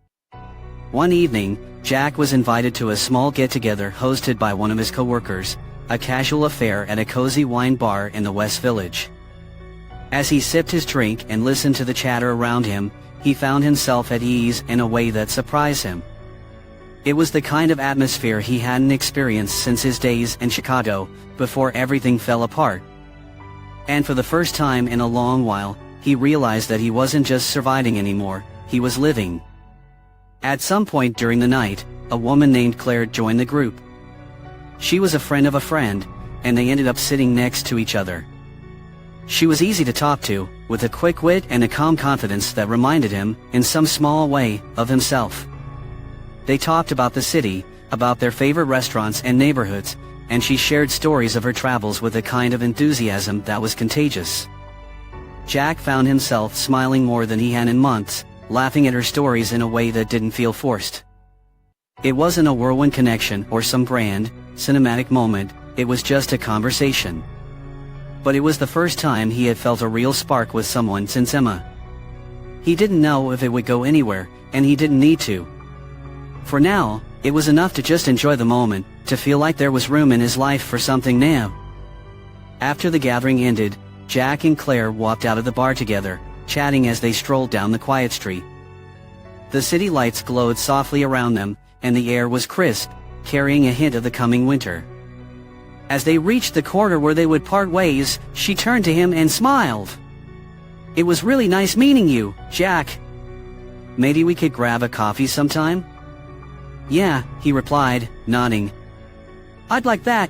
One evening, Jack was invited to a small get-together hosted by one of his co-workers, a casual affair at a cozy wine bar in the West Village. As he sipped his drink and listened to the chatter around him, he found himself at ease in a way that surprised him. It was the kind of atmosphere he hadn't experienced since his days in Chicago, before everything fell apart. And for the first time in a long while, he realized that he wasn't just surviving anymore, he was living. At some point during the night, a woman named Claire joined the group. She was a friend of a friend, and they ended up sitting next to each other. She was easy to talk to, with a quick wit and a calm confidence that reminded him, in some small way, of himself. They talked about the city, about their favorite restaurants and neighborhoods, and she shared stories of her travels with a kind of enthusiasm that was contagious. Jack found himself smiling more than he had in months, laughing at her stories in a way that didn't feel forced. It wasn't a whirlwind connection or some grand, cinematic moment, it was just a conversation. But it was the first time he had felt a real spark with someone since Emma. He didn't know if it would go anywhere, and he didn't need to. For now, it was enough to just enjoy the moment, to feel like there was room in his life for something new. After the gathering ended, Jack and Claire walked out of the bar together, chatting as they strolled down the quiet street. The city lights glowed softly around them, and the air was crisp, carrying a hint of the coming winter. As they reached the corner where they would part ways, she turned to him and smiled. "It was really nice meeting you, Jack. Maybe we could grab a coffee sometime?" "Yeah," he replied, nodding. "I'd like that."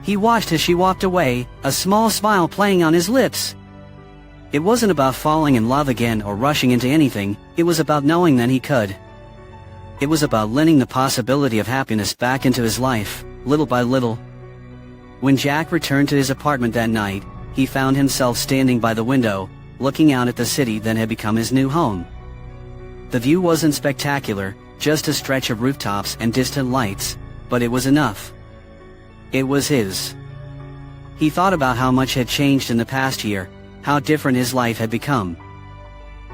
He watched as she walked away, a small smile playing on his lips. It wasn't about falling in love again or rushing into anything, it was about knowing that he could. It was about letting the possibility of happiness back into his life, little by little. When Jack returned to his apartment that night, he found himself standing by the window, looking out at the city that had become his new home. The view wasn't spectacular, just a stretch of rooftops and distant lights, but it was enough. It was his. He thought about how much had changed in the past year, how different his life had become.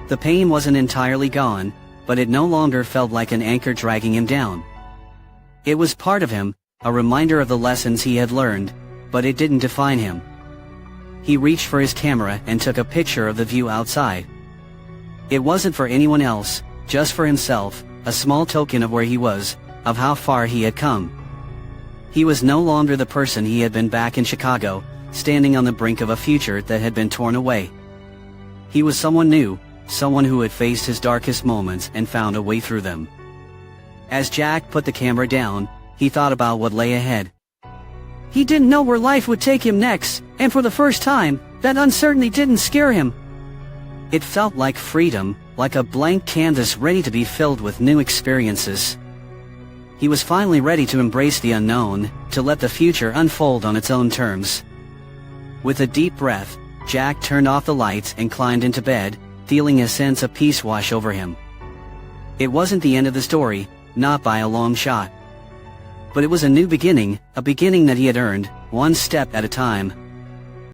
The pain wasn't entirely gone, but it no longer felt like an anchor dragging him down. It was part of him, a reminder of the lessons he had learned, but it didn't define him. He reached for his camera and took a picture of the view outside. It wasn't for anyone else, just for himself, a small token of where he was, of how far he had come. He was no longer the person he had been back in Chicago, standing on the brink of a future that had been torn away. He was someone new, someone who had faced his darkest moments and found a way through them. As Jack put the camera down, he thought about what lay ahead. He didn't know where life would take him next, and for the first time, that uncertainty didn't scare him. It felt like freedom, like a blank canvas ready to be filled with new experiences. He was finally ready to embrace the unknown, to let the future unfold on its own terms. With a deep breath, Jack turned off the lights and climbed into bed, feeling a sense of peace wash over him. It wasn't the end of the story, not by a long shot. But it was a new beginning, a beginning that he had earned, one step at a time.